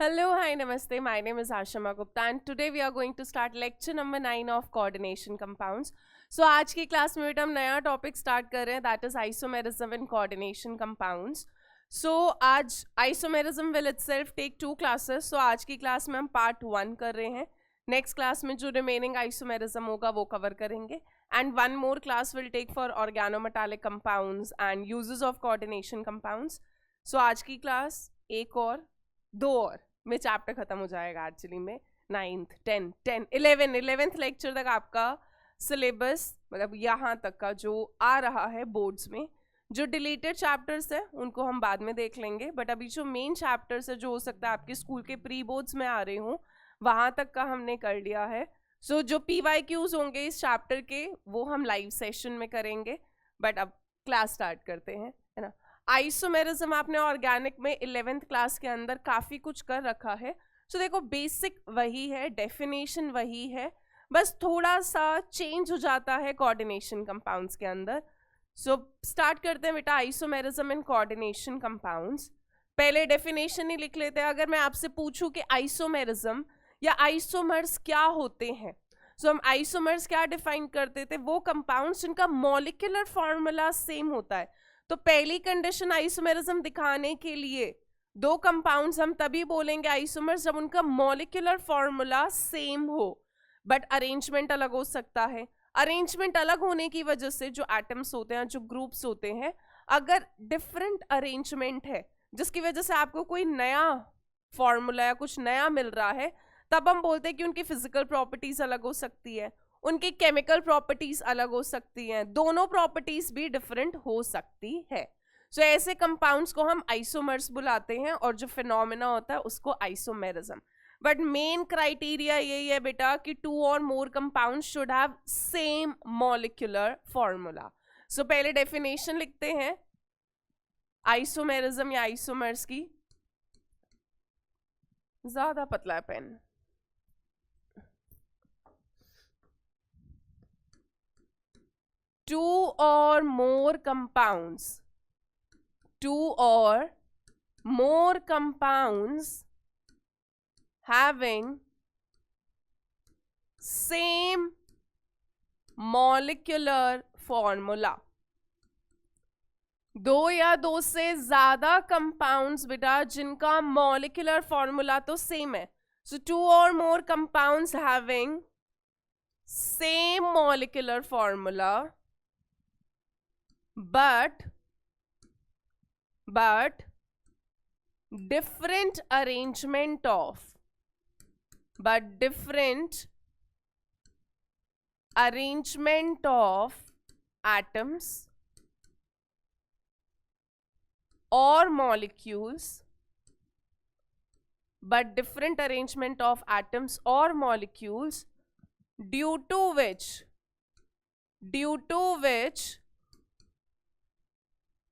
Hello, hi, namaste. My name is Ashima Gupta and today we are going to start lecture number 9 of coordination compounds. So आज की class में बेटा हम नया topic start कर रहे हैं, that is isomerism in coordination compounds. So आज isomerism will itself take 2 classes. So आज की क्लास में हम पार्ट 1 कर रहे हैं. नेक्स्ट क्लास में जो रिमेनिंग आइसोमेरिज्म होगा वो कवर करेंगे and one more class will take for organometallic compounds and uses of coordination compounds. So आज की क्लास एक और दो और में चैप्टर खत्म हो जाएगा एक्चुअली में 9th 10th 11th लेक्चर तक आपका सिलेबस मतलब यहाँ तक का जो आ रहा है बोर्ड्स में. जो डिलीटेड चैप्टर्स है उनको हम बाद में देख लेंगे, बट अभी जो मेन चैप्टर्स है जो हो सकता है आपके स्कूल के प्री बोर्ड्स में आ रहे हों वहाँ तक का हमने कर लिया है. सो जो PYQs होंगे इस चैप्टर के वो हम लाइव सेशन में करेंगे, बट अब क्लास स्टार्ट करते हैं, है ना. आइसोमेरिज्म आपने ऑर्गेनिक में 11th क्लास के अंदर काफ़ी कुछ कर रखा है. सो देखो बेसिक वही है, डेफिनेशन वही है, बस थोड़ा सा चेंज हो जाता है कोऑर्डिनेशन कंपाउंड्स के अंदर. सो स्टार्ट करते हैं बेटा आइसोमेरिज्म इन कोऑर्डिनेशन कंपाउंड्स. पहले डेफिनेशन ही लिख लेते हैं. अगर मैं आपसे पूछूं कि आइसोमेरिज्म या आइसोमर्स क्या होते हैं, सो हम आइसोमर्स क्या डिफाइन करते थे, वो कंपाउंड्स जिनका मॉलिक्यूलर फॉर्मूला सेम होता है. तो पहली कंडीशन आइसोमेरिज्म दिखाने के लिए दो कंपाउंड्स हम तभी बोलेंगे आइसोमर्स जब उनका मॉलिक्यूलर फॉर्मूला सेम हो, बट अरेंजमेंट अलग हो सकता है. अरेंजमेंट अलग होने की वजह से जो एटम्स होते हैं, जो ग्रुप्स होते हैं, अगर डिफरेंट अरेंजमेंट है जिसकी वजह से आपको कोई नया फॉर्मूला या कुछ नया मिल रहा है, तब हम बोलते हैं कि उनकी फिजिकल प्रॉपर्टीज अलग हो सकती है, उनकी केमिकल प्रॉपर्टीज अलग हो सकती हैं, दोनों प्रॉपर्टीज भी डिफरेंट हो सकती है. सो ऐसे कंपाउंड्स को हम आइसोमर्स बुलाते हैं और जो फिनोमेना होता है उसको आइसोमेरिज्म. बट मेन क्राइटेरिया यही है बेटा कि 2 और more compounds should have same molecular formula. So पहले डेफिनेशन लिखते हैं आइसोमेरिज्म या आइसोमर्स की. ज्यादा पतला है pen. Two or more compounds having same molecular formula. दो या दो से ज्यादा कंपाउंड्स बेटा जिनका मॉलिक्यूलर फॉर्मूला तो सेम है. सो 2 or more compounds having same molecular formula but different arrangement of atoms or molecules, due to which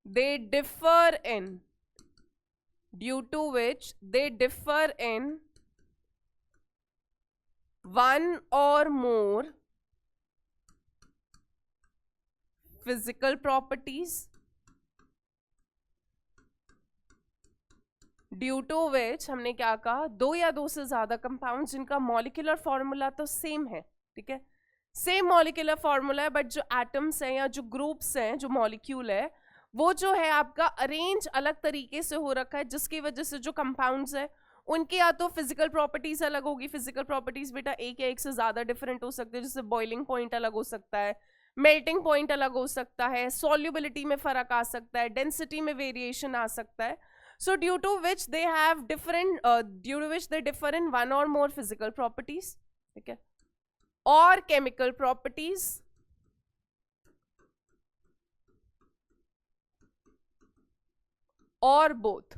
they differ in one or more physical properties, due to which हमने क्या कहा, दो या दो से ज्यादा कंपाउंड जिनका मॉलिक्यूलर फॉर्मूला तो सेम है, ठीक है, सेम मॉलिक्यूलर फॉर्मूला है, बट जो एटम्स हैं या जो ग्रुप्स हैं, जो मॉलिक्यूल है वो जो है आपका अरेंज अलग तरीके से हो रखा है, जिसकी वजह से जो कंपाउंड्स है उनके या तो फिजिकल प्रॉपर्टीज अलग होगी. फिजिकल प्रॉपर्टीज बेटा एक या एक से ज्यादा डिफरेंट हो सकते हैं, जैसे बॉइलिंग पॉइंट अलग हो सकता है, मेल्टिंग पॉइंट अलग हो सकता है, सॉल्युबिलिटी में फर्क आ सकता है, डेंसिटी में वेरिएशन आ सकता है. So due to which they differ in one or more physical properties, ठीक है, और chemical properties, और both,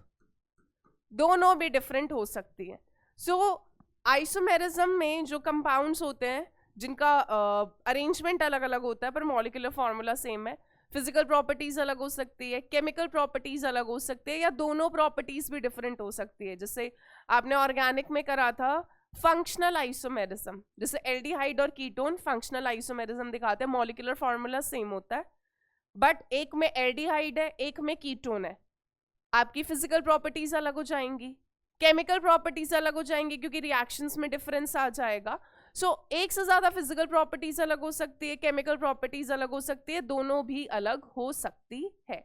दोनों भी different हो सकती है. So आइसोमेरिज्म में जो compounds होते हैं जिनका arrangement अलग अलग होता है पर molecular formula same है, फिजिकल प्रॉपर्टीज अलग हो सकती है, केमिकल प्रॉपर्टीज अलग हो सकती है, या दोनों प्रॉपर्टीज भी डिफरेंट हो सकती है. जैसे आपने ऑर्गेनिक में करा था फंक्शनल आइसोमेरिज्म, जैसे एल्डिहाइड और कीटोन फंक्शनल आइसोमेरिज्म दिखाते हैं, मॉलिक्यूलर फॉर्मूला सेम होता है, बट एक में एल्डिहाइड है एक में कीटोन है, आपकी फिजिकल प्रॉपर्टीज अलग हो जाएंगी, केमिकल प्रॉपर्टीज अलग हो जाएंगी क्योंकि रिएक्शंस में डिफरेंस आ जाएगा. सो एक से ज्यादा फिजिकल प्रॉपर्टीज अलग हो सकती है, केमिकल प्रॉपर्टीज अलग हो सकती है, दोनों भी अलग हो सकती है.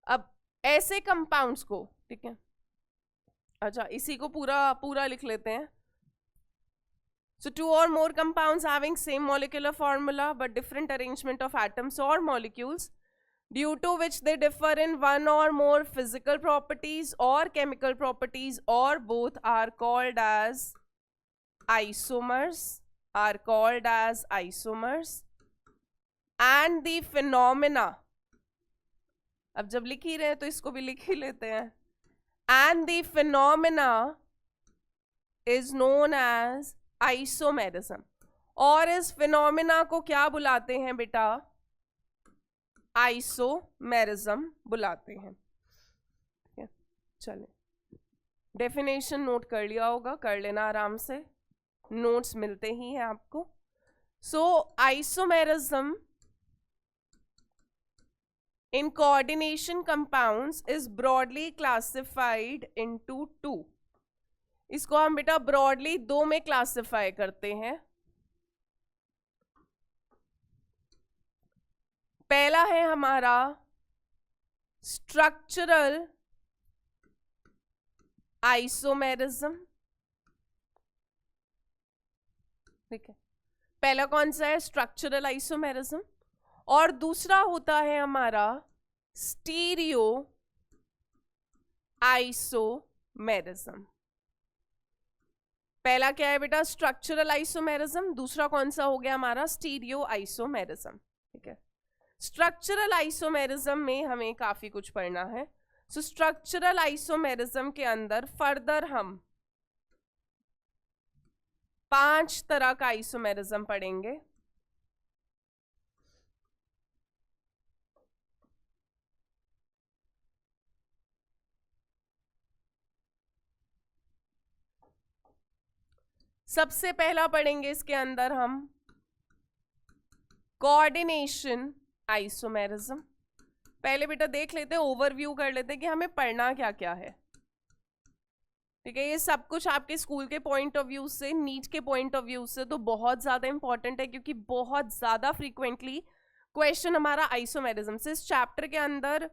अब ऐसे कंपाउंड्स को, ठीक है, अच्छा इसी को पूरा लिख लेते हैं. So two or more compounds having same molecular formula but different arrangement of atoms or molecules due to which they differ in one or more physical properties or chemical properties or both are called as isomers, and the phenomena, अब जब लिख ही रहे हैं तो इसको भी लिख ही लेते हैं, and the phenomena is known as isomerism. और इस फिनोमिना को क्या बुलाते हैं बेटा? आइसोमेरिज्म बुलाते हैं. चले, डेफिनेशन नोट कर लिया होगा, कर लेना आराम से, नोट्स मिलते ही हैं आपको. सो isomerism in coordination compounds is broadly classified into two. इसको हम बेटा ब्रॉडली दो में क्लासिफाई करते हैं. पहला है हमारा स्ट्रक्चरल आइसोमेरिज्म. ठीक है, पहला कौन सा है? Structural isomerism. और दूसरा होता है हमारा स्टीरियो आइसोमेरिज्म. पहला क्या है बेटा? Structural isomerism. दूसरा कौन सा हो गया हमारा? Stereo isomerism. ठीक है, स्ट्रक्चरल आइसोमेरिज्म में हमें काफी कुछ पढ़ना है. सो स्ट्रक्चरल आइसोमेरिज्म के अंदर फर्दर हम 5 तरह का आइसोमेरिज्म पढ़ेंगे. सबसे पहला पढ़ेंगे इसके अंदर हम कोऑर्डिनेशन आइसोमेरिज्म. पहले बेटा देख लेते हैं, ओवरव्यू कर लेते हैं कि हमें पढ़ना क्या क्या है. ठीक है, ये सब कुछ आपके स्कूल के पॉइंट ऑफ व्यू से, नीट के पॉइंट ऑफ व्यू से तो बहुत ज़्यादा इंपॉर्टेंट है, क्योंकि बहुत ज़्यादा फ्रीक्वेंटली क्वेश्चन हमारा आइसोमेरिज्म से इस चैप्टर के अंदर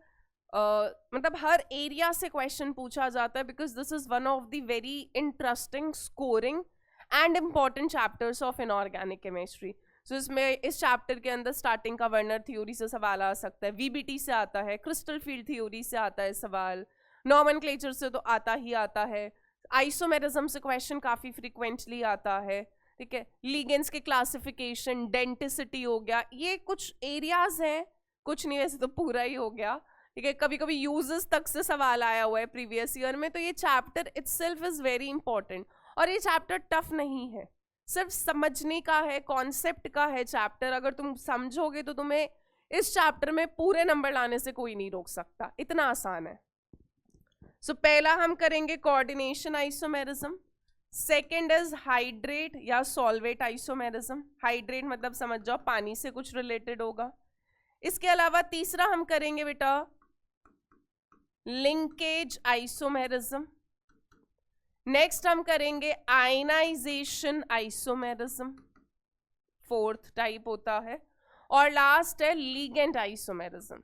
मतलब हर एरिया से क्वेश्चन पूछा जाता है, because this is one of the very interesting, scoring and important chapters of inorganic chemistry. So इसमें इस चैप्टर के अंदर स्टार्टिंग का वर्नर थ्योरी से सवाल आ सकता है, वीबीटी से आता है, क्रिस्टल फील्ड थ्योरी से आता है सवाल, नॉमेनक्लेचर से तो आता ही आता है, आइसोमेरिज्म से क्वेश्चन काफ़ी फ्रीक्वेंटली आता है. ठीक है, लिगेंड्स के क्लासिफिकेशन, डेंटिसिटी हो गया, ये कुछ एरियाज हैं, कुछ नहीं वैसे तो पूरा ही हो गया. ठीक है, कभी कभी यूजेस तक से सवाल आया हुआ है प्रीवियस ईयर में. तो ये chapter itself is very important. और ये चैप्टर टफ नहीं है, सिर्फ समझने का है, कॉन्सेप्ट का है चैप्टर. अगर तुम समझोगे तो तुम्हें इस चैप्टर में पूरे नंबर लाने से कोई नहीं रोक सकता, इतना आसान है. सो पहला हम करेंगे coordination isomerism. Second is hydrate या सॉल्वेट आइसोमेरिज्म. हाइड्रेट मतलब समझ जाओ पानी से कुछ रिलेटेड होगा. इसके अलावा तीसरा हम करेंगे बेटा लिंकेज आइसोमेरिज्म. नेक्स्ट हम करेंगे आयनाइजेशन आइसोमेरिज्म, फोर्थ टाइप होता है. और लास्ट है लीगेंड आइसोमेरिज्म.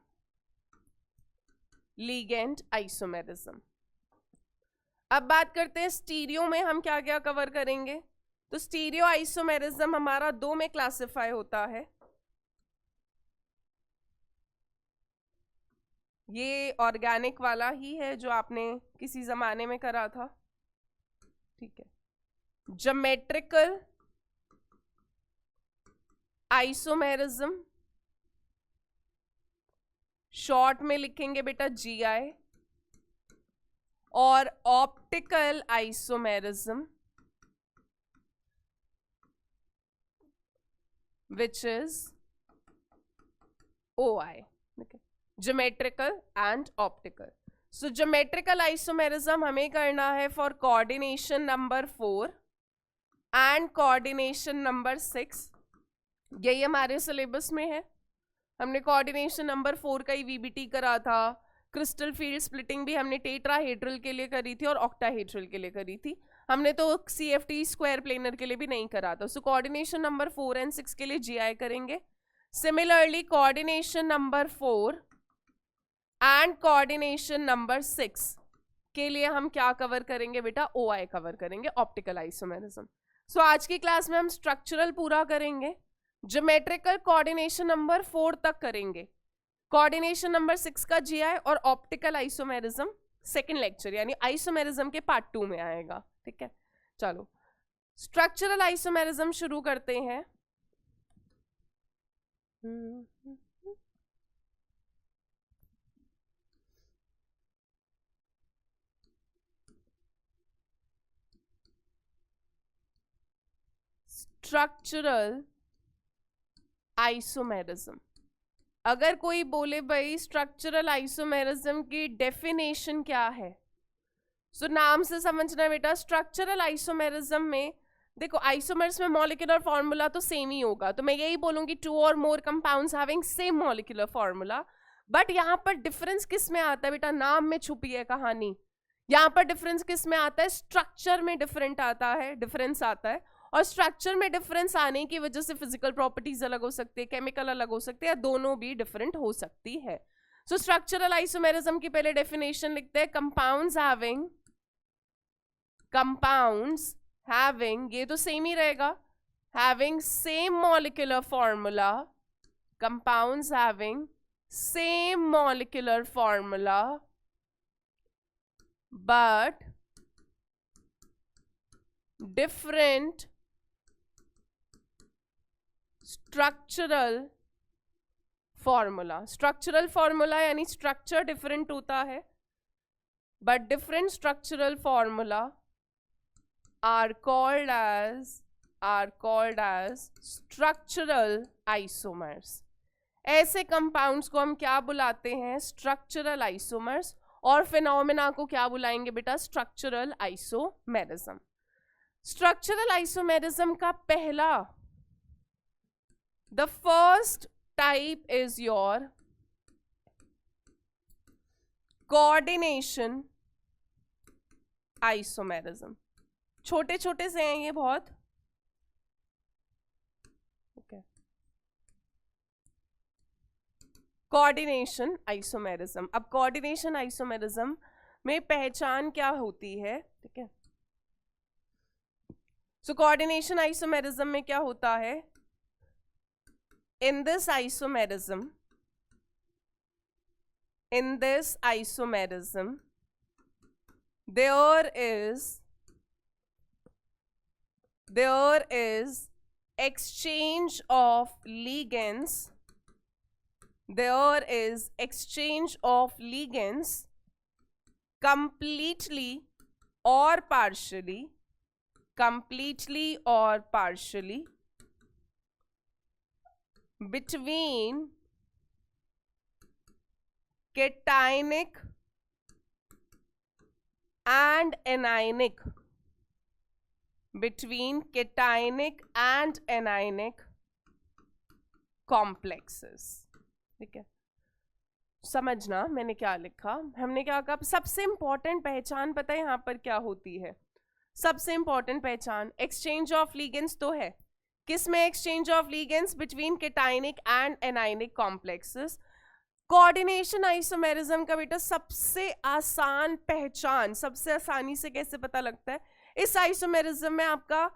Ligand isomerism. अब बात करते हैं स्टीरियो में हम क्या क्या कवर करेंगे. तो स्टीरियो आइसोमेरिज्म हमारा 2 में क्लासिफाई होता है. ये ऑर्गेनिक वाला ही है जो आपने किसी जमाने में करा था. ठीक है, ज्योमेट्रिकल आइसोमेरिज्म, शॉर्ट में लिखेंगे बेटा जीआई. और optical isomerism which is OI. Geometrical and optical. So geometrical isomerism हमें करना है for coordination number 4 and coordination number 6. यही हमारे सिलेबस में है. हमने कोऑर्डिनेशन नंबर 4 का ही वीबीटी करा था, क्रिस्टल फील्ड स्प्लिटिंग भी हमने टेट्राहेड्रल के लिए करी थी और ऑक्टाहेड्रल के लिए करी थी, हमने तो CFT स्क्वायर प्लेनर के लिए भी नहीं करा था। सो कोऑर्डिनेशन नंबर 4 एंड 6 के लिए GI करेंगे। Similarly coordination number 4 and coordination number 6 के लिए हम क्या कवर करेंगे बेटा? OI कवर करेंगे, ऑप्टिकल आइसोमेरिज्म। सो आज की क्लास में हम स्ट्रक्चरल पूरा करेंगे, ज्योमेट्रिकल कोऑर्डिनेशन नंबर 4 तक करेंगे, कोऑर्डिनेशन नंबर 6 का GI और ऑप्टिकल आइसोमेरिज्म सेकंड लेक्चर यानी आइसोमेरिज्म के पार्ट 2 में आएगा। ठीक है, चलो स्ट्रक्चरल आइसोमेरिज्म शुरू करते हैं। स्ट्रक्चरल आइसोमेरिज्म, अगर कोई बोले भाई स्ट्रक्चरल आइसोमेरिज्म की डेफिनेशन क्या है, सो नाम से समझना बेटा। स्ट्रक्चरल आइसोमेरिज्म में देखो, आइसोमर्स में मॉलिक्यूलर फॉर्मूला तो सेम ही होगा, तो मैं यही बोलूंगी 2 और more compounds having same molecular formula. But यहाँ पर डिफरेंस किस में आता है बेटा? नाम में छुपी है कहानी। यहाँ पर डिफरेंस किस में आता है? स्ट्रक्चर में डिफरेंट आता है, डिफरेंस आता है। और स्ट्रक्चर में डिफरेंस आने की वजह से फिजिकल प्रॉपर्टीज अलग हो सकती है, केमिकल अलग हो सकते हैं, या दोनों भी डिफरेंट हो सकती है। सो स्ट्रक्चरल आइसोमेरिज्म की पहले डेफिनेशन लिखते हैं, कंपाउंड्स हैविंग, ये तो सेम ही रहेगा, having same molecular formula, compounds having same molecular formula but different structural formula। Structural formula यानी स्ट्रक्चर डिफरेंट होता है, but different structural formula are called as structural isomers। ऐसे कंपाउंड्स को हम क्या बुलाते हैं? Structural isomers. और फिनोमेना को क्या बुलाएंगे बेटा? Structural isomerism. स्ट्रक्चरल आइसोमेरिज्म का पहला, the first type is your coordination isomerism. छोटे छोटे से हैं ये बहुत, ओके। Coordination isomerism. अब कोऑर्डिनेशन आइसोमेरिज्म में पहचान क्या होती है? ठीक है, सो कोऑर्डिनेशन आइसोमेरिज्म में क्या होता है? इन this isomerism there is exchange of ligands, completely or partially between cationic and anionic complexes। ठीक है, समझना मैंने क्या लिखा, हमने क्या कहा? सबसे इंपॉर्टेंट पहचान पता है यहाँ पर क्या होती है? सबसे इंपॉर्टेंट पहचान एक्सचेंज ऑफ लिगेंड्स तो है। किसमें exchange of ligands? Between केटाइनिक and anionic complexes. Coordination isomerism का बेटा सबसे आसान पहचान, सबसे आसानी से कैसे पता लगता है? इस आइसोमेरिज्म में आपका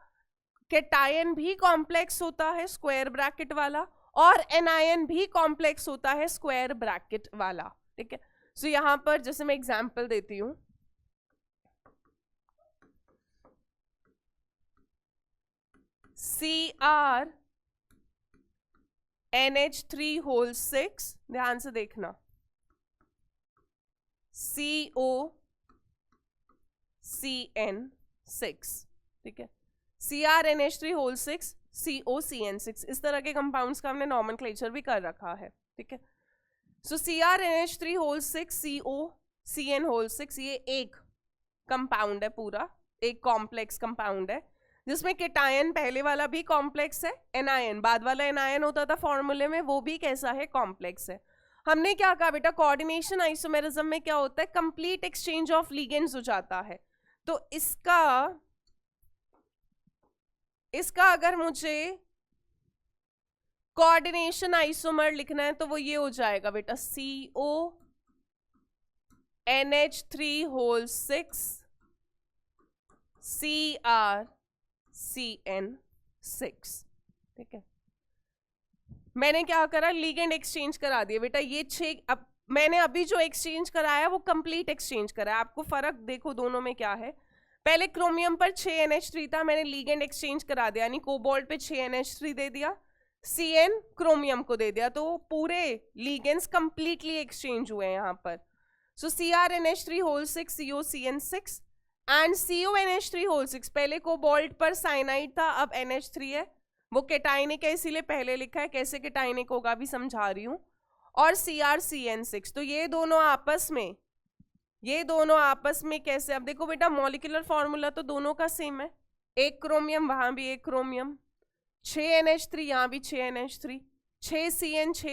केटायन भी कॉम्प्लेक्स होता है स्क्वायर ब्रैकेट वाला, और एनायन भी कॉम्प्लेक्स होता है स्क्वायर ब्रैकेट वाला। ठीक है, सो यहां पर जैसे मैं एग्जांपल देती हूं, CrNH3 6, ध्यान से देखना, COCN6। ठीक है, CrNH3 COCN6, इस तरह के कंपाउंड्स का हमने नॉमेनक्लेचर भी कर रखा है। ठीक है, सो CrNH3 COCN6 ये एक कंपाउंड है, पूरा एक कॉम्प्लेक्स कंपाउंड है, जिसमें केटायन पहले वाला भी कॉम्प्लेक्स है, एनायन बाद वाला एनायन होता था फॉर्मूले में, वो भी कैसा है? कॉम्प्लेक्स है। हमने क्या कहा बेटा, कोऑर्डिनेशन आइसोमेरिज्म में क्या होता है, कंप्लीट एक्सचेंज ऑफ लिगेंड्स हो जाता है। तो इसका अगर मुझे कोऑर्डिनेशन आइसोमर लिखना है तो वो ये हो जाएगा बेटा, CONH3 होल 6 CrCN6। ठीक है, मैंने क्या करा, लिगेंड एक्सचेंज करा दिया बेटा। ये 6, अब मैंने अभी जो एक्सचेंज कराया वो कंप्लीट एक्सचेंज कराया। आपको फर्क देखो दोनों में क्या है। पहले क्रोमियम पर 6 NH3 था, मैंने लिगेंड एक्सचेंज करा दिया, यानी कोबाल्ट पे 6 NH3 दे दिया, CN क्रोमियम को दे दिया, तो पूरे लिगेंड्स कंप्लीटली एक्सचेंज हुए हैं यहाँ पर। सो CrNH3 whole 6 COCN6 and CONH3 whole 6, पहले कोबाल्ट पर साइनाइड था, अब NH3 है, वो केटाइनिक है इसीलिए पहले लिखा है, कैसे केटाइनिक होगा भी समझा रही हूँ, और CrCN6। तो ये दोनों आपस में कैसे, अब देखो बेटा मॉलिक्यूलर फॉर्मूला तो दोनों का सेम है, एक क्रोमियम वहां भी एक क्रोमियम, 6 NH3 यहाँ भी 6 NH3, 6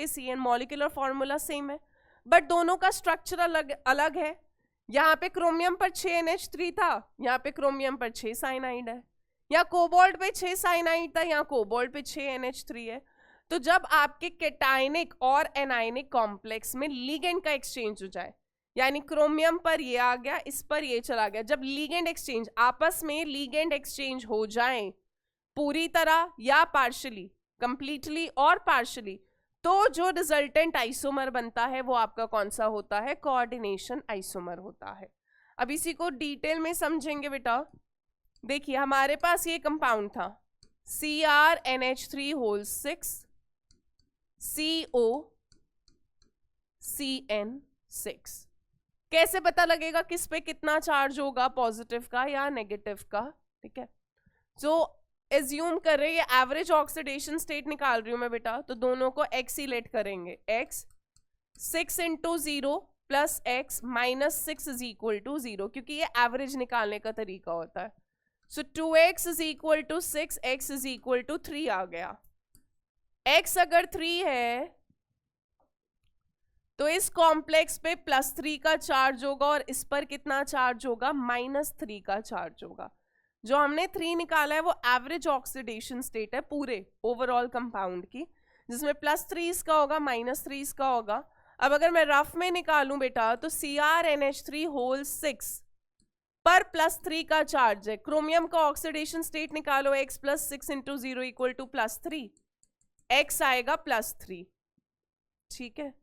CN molecular formula same है, बट दोनों का स्ट्रक्चर अलग है। यहाँ पे क्रोमियम पर 6 NH3 था, यहाँ पे क्रोमियम पर 6 साइनाइड है, या कोबाल्ट पे 6 साइनाइड था, यहाँ कोबाल्ट पे 6 NH3 है। तो जब आपके केटाइनिक और एनाइनिक कॉम्प्लेक्स में लिगेंड का एक्सचेंज हो जाए, यानी क्रोमियम पर ये आ गया, इस पर ये चला गया, जब लिगेंड एक्सचेंज, आपस में लिगेंड एक्सचेंज हो जाए पूरी तरह या पार्शली, कंप्लीटली और पार्शली, तो जो रिजल्टेंट आइसोमर बनता है वो आपका कौन सा होता है, कोऑर्डिनेशन आइसोमर होता है। अब इसी को डिटेल में समझेंगे बेटा। देखिए हमारे पास ये कंपाउंड था CrNH3 होल 6 COCN6। कैसे पता लगेगा किस पे कितना चार्ज होगा, पॉजिटिव का या नेगेटिव का। ठीक है, जो एज्यूम कर रहे हैं एवरेज ऑक्सीडेशन स्टेट निकाल रही हूं मैं बेटा, तो दोनों को x ही लेट करेंगे, x 6 × 0 + x -6 is equal to 0, क्योंकि ये एवरेज निकालने का तरीका होता है। So 2x is equal to 6, x is equal to 3 आ गया। x अगर 3 है तो इस कॉम्प्लेक्स पे +3 का चार्ज होगा और इस पर कितना चार्ज होगा, -3 का चार्ज होगा। जो हमने 3 निकाला है वो एवरेज ऑक्सीडेशन स्टेट है पूरे ओवरऑल कंपाउंड की, जिसमें +3 इसका होगा, -3 इसका होगा। अब अगर मैं रफ में निकालूं बेटा तो CrNH3 होल 6 पर +3 का चार्ज है। क्रोमियम का ऑक्सीडेशन स्टेट निकालो, x + 6 × 0 इक्वल टू +3, x आएगा +3। ठीक है,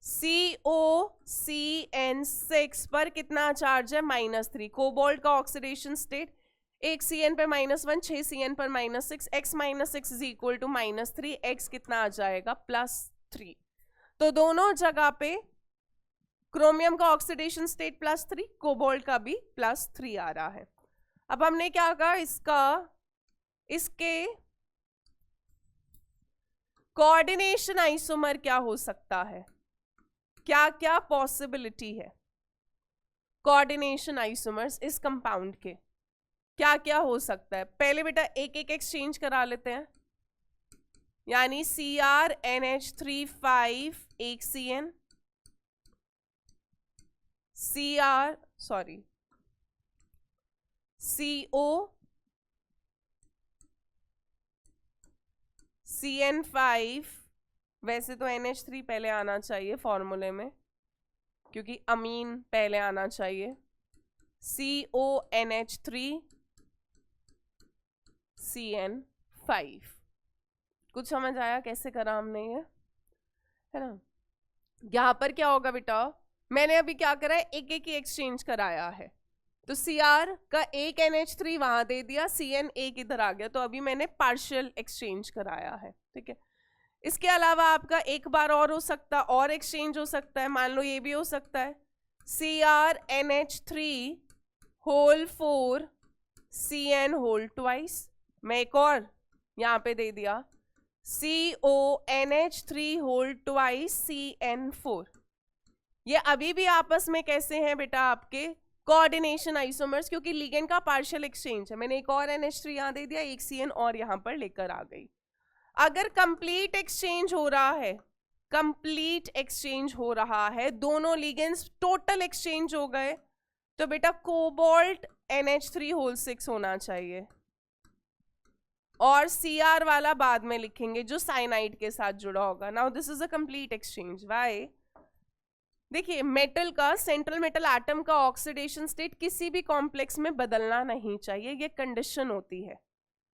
COCN6 पर कितना चार्ज है, -3। कोबाल्ट का ऑक्सीडेशन स्टेट, एक CN पर -1, 6 CN पर -6, x -6 is equal to -3, x कितना आ जाएगा, +3। तो दोनों जगह पे क्रोमियम का ऑक्सीडेशन स्टेट +3, कोबाल्ट का भी +3 आ रहा है। अब हमने क्या कहा, इसके कोऑर्डिनेशन आइसोमर क्या हो सकता है, क्या क्या पॉसिबिलिटी है कोऑर्डिनेशन आइसोमर्स इस कंपाउंड के, क्या क्या हो सकता है। पहले बेटा एक एक एक्सचेंज करा लेते हैं, यानी CrNH3 5 एक CN, COCN5, वैसे तो NH3 पहले आना चाहिए फॉर्मूले में क्योंकि अमीन पहले आना चाहिए, CONH3 CN5। कुछ समझ आया कैसे करा हमने ये, है ना। यहाँ पर क्या होगा बेटा, मैंने अभी क्या करा है, एक एक ही एक्सचेंज कराया है, तो Cr का एक NH3 वहां दे दिया, CN एक इधर आ गया, तो अभी मैंने पार्शियल एक्सचेंज कराया है। ठीक है, इसके अलावा आपका एक बार और हो सकता है, और एक्सचेंज हो सकता है, मान लो ये भी हो सकता है, CrNH3 whole 4 CN whole twice, मैं एक और यहाँ पे दे दिया CONH3 होल ट्वाइस CN4। ये अभी भी आपस में कैसे हैं बेटा, आपके कोऑर्डिनेशन आइसोमर्स, क्योंकि लिगेंड का पार्शियल एक्सचेंज है। मैंने एक और NH3 यहाँ दे दिया, एक CN और यहाँ पर लेकर आ गई। अगर कंप्लीट एक्सचेंज हो रहा है कंप्लीट एक्सचेंज हो रहा है, दोनों लिगेंड्स टोटल एक्सचेंज हो गए, तो बेटा कोबाल्ट NH3 होना चाहिए, और Cr वाला बाद में लिखेंगे जो साइनाइड के साथ जुड़ा होगा. Now this is a complete exchange. Why? देखिए, मेटल का, सेंट्रल मेटल एटम का ऑक्सीडेशन स्टेट किसी भी कॉम्प्लेक्स में बदलना नहीं चाहिए, ये कंडीशन होती है.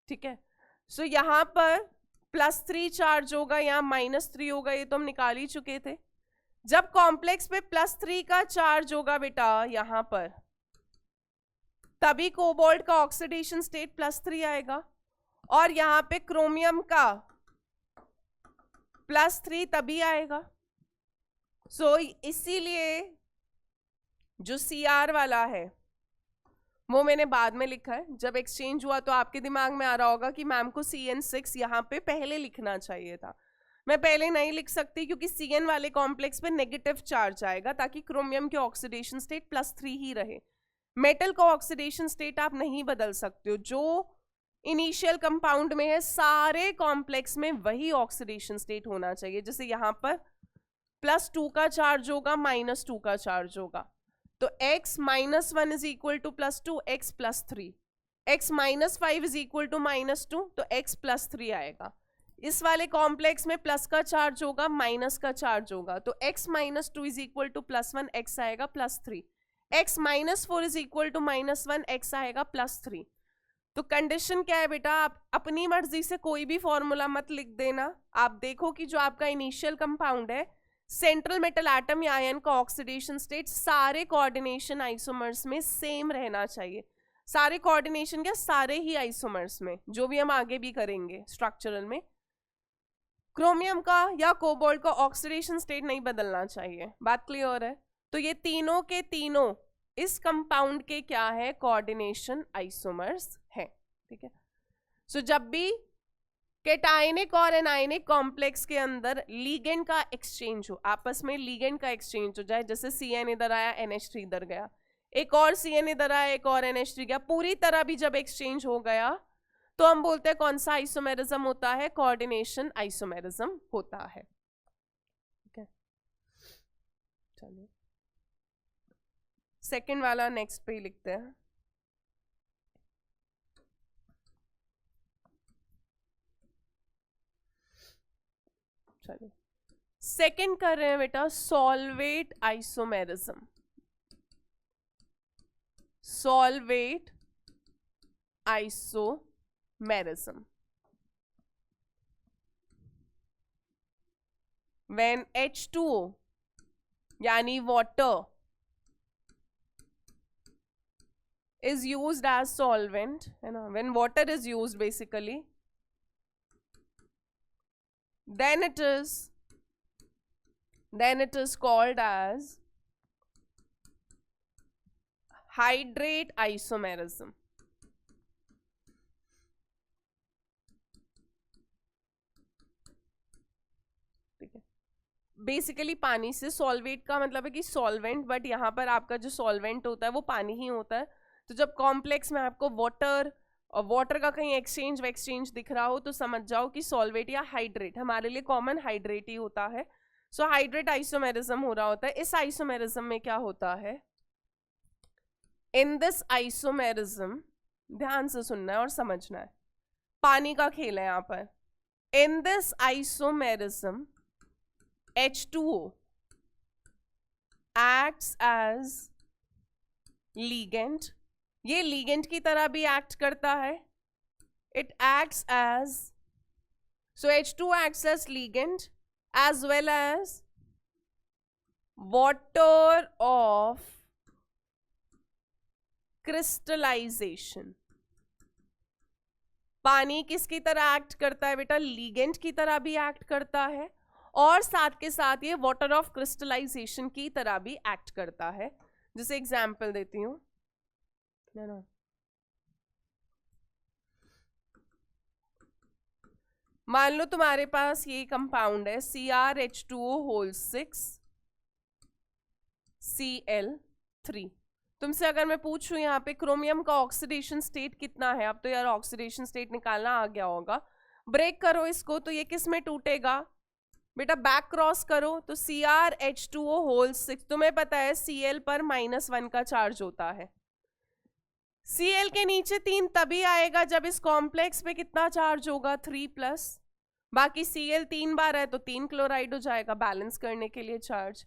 ठीक है. सो यहाँ पर +3 चार्ज होगा, यहाँ -3 होगा, ये तो हम निकाल ही चुके थे. जब कॉम्प्लेक्स पे +3 का चार्ज होगा बेटा यहाँ पर, तभी कोबाल्ट का ऑक्सीडेशन स्टेट +3 आएगा, और यहाँ पे क्रोमियम का +3 तभी आएगा. सो इसीलिए जो Cr वाला है वो मैंने बाद में लिखा है. जब एक्सचेंज हुआ तो आपके दिमाग में आ रहा होगा कि मैम को CN6 यहाँ पे पहले लिखना चाहिए था. मैं पहले नहीं लिख सकती क्योंकि Cn वाले कॉम्प्लेक्स पे नेगेटिव चार्ज आएगा, ताकि क्रोमियम के ऑक्सीडेशन स्टेट +3 ही रहे. मेटल का ऑक्सीडेशन स्टेट आप नहीं बदल सकते हो, जो इनिशियल कंपाउंड में है सारे कॉम्प्लेक्स में वही ऑक्सीडेशन स्टेट होना चाहिए. जैसे यहाँ पर +2 का चार्ज होगा, -2 का चार्ज होगा, तो x -1 is equal to +2, x +3, x -5 is equal to -2, तो x +3 आएगा. इस वाले कॉम्प्लेक्स में प्लस का चार्ज होगा, माइनस का चार्ज होगा, तो x -2 is equal to +1, x आएगा +3, x -4 is equal to -1, x आएगा +3. तो कंडीशन क्या है बेटा? आप अपनी मर्जी से कोई भी फॉर्मूला मत लिख देना. आप देखो कि जो आपका इनिशियल कंपाउंड है, सेंट्रल मेटल एटम या आयन का ऑक्सीडेशन स्टेट सारे कोऑर्डिनेशन आइसोमर्स में सेम रहना चाहिए. सारे कोऑर्डिनेशन क्या, सारे ही आइसोमर्स में, जो भी हम आगे भी करेंगे स्ट्रक्चरल में. क्रोमियम का या कोबाल्ट का ऑक्सीडेशन स्टेट नहीं बदलना चाहिए. बात क्लियर है? तो ये तीनों के तीनों इस कंपाउंड के क्या है, कोऑर्डिनेशन आइसोमर्स है. ठीक है. सो जब भी कैटायनिक और एनायनिक कॉम्प्लेक्स के अंदर लीगेंड का एक्सचेंज हो, आपस में लीगेंड का एक्सचेंज हो जाए, जैसे Cn इधर आया, NH3 इधर गया, एक और Cn इधर आया, एक और NH3 गया, पूरी तरह भी जब एक्सचेंज हो गया तो हम बोलते हैं कौन सा आइसोमेरिज्म होता है, कोऑर्डिनेशन आइसोमेरिज्म होता है. ठीक है. चलिए सेकंड वाला नेक्स्ट पे लिखते हैं. चलिए सेकंड कर रहे हैं बेटा, solvate isomerism. Solvate isomerism. when H2O यानी water is used as solvent, है ना, when water is used basically, then it is called as hydrate isomerism. ठीक है. बेसिकली पानी से, सॉल्वेट का मतलब है कि सॉल्वेंट, बट यहाँ पर आपका जो सॉल्वेंट होता है वो पानी ही होता है. तो जब कॉम्प्लेक्स में आपको वाटर और वाटर का कहीं एक्सचेंज दिख रहा हो तो समझ जाओ कि सॉल्वेट या हाइड्रेट, हमारे लिए कॉमन हाइड्रेट ही होता है. सो हाइड्रेट आइसोमेरिज्म हो रहा होता है. इस आइसोमेरिज्म में क्या होता है, इन दिस आइसोमेरिज्म, ध्यान से सुनना है और समझना है, पानी का खेल है यहाँ पर. इन this isomerism H2O acts as ligand. ये ligand की तरह भी एक्ट करता है. It acts as, so H2O acts as ligand as well as water of crystallization. पानी किसकी तरह एक्ट करता है बेटा, ligand की तरह भी एक्ट करता है, और साथ के साथ ये वाटर ऑफ क्रिस्टलाइजेशन की तरह भी एक्ट करता है. जैसे एग्जाम्पल देती हूँ ना, मान लो तुम्हारे पास ये कंपाउंड है CrH2O6 Cl3. तुमसे अगर मैं पूछूं यहाँ पे क्रोमियम का ऑक्सीडेशन स्टेट कितना है, अब तो यार ऑक्सीडेशन स्टेट निकालना आ गया होगा, ब्रेक करो इसको, तो ये किस में टूटेगा, बेटा बैक क्रॉस करो तो CrH2O होल 6, तुम्हें पता है Cl पर -1 का चार्ज होता है। Cl के नीचे 3 तभी आएगा जब इस कॉम्प्लेक्स पे कितना चार्ज होगा, 3+। बाकी Cl 3 बार है तो 3 क्लोराइड हो जाएगा बैलेंस करने के लिए चार्ज।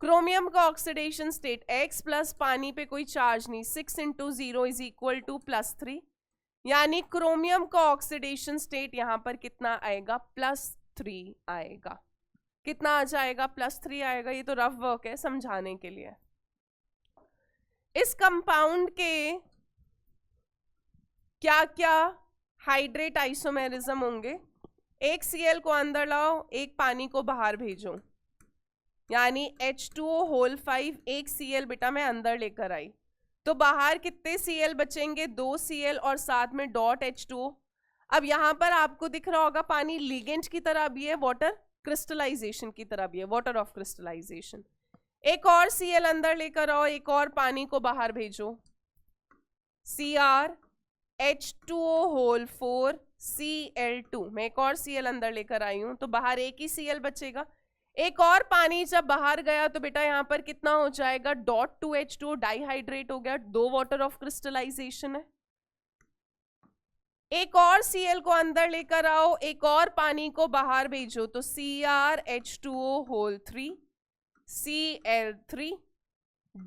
क्रोमियम का ऑक्सीडेशन स्टेट X प्लस, पानी पे कोई चार्ज नहीं, 6 × 0 = +3, यानी क्रोमियम का ऑक्सीडेशन स्टेट यहाँ पर कितना आएगा, +3 आएगा। कितना आ जाएगा, +3 आएगा। ये तो रफ वर्क है समझाने के लिए। इस कंपाउंड के क्या क्या हाइड्रेट आइसोमेरिज्म होंगे, एक Cl को अंदर लाओ, एक पानी को बाहर भेजो, यानी H2O होल 5, एक Cl बेटा मैं अंदर लेकर आई, तो बाहर कितने Cl बचेंगे, 2 Cl और साथ में डॉट H2O। अब यहाँ पर आपको दिख रहा होगा पानी लिगेंड की तरह भी है, वाटर क्रिस्टलाइजेशन की तरह भी है, वाटर ऑफ क्रिस्टलाइजेशन। एक और Cl अंदर लेकर आओ, एक और पानी को बाहर भेजो, CrH2O होल 4 Cl2, मैं एक और Cl अंदर लेकर आई हूं तो बाहर एक ही Cl बचेगा। एक और पानी जब बाहर गया तो बेटा यहाँ पर कितना हो जाएगा, .2H2O डाइहाइड्रेट हो गया, 2 वाटर ऑफ क्रिस्टलाइजेशन है। एक और Cl को अंदर लेकर आओ, एक और पानी को बाहर भेजो, तो CrH2O होल 3 Cl3,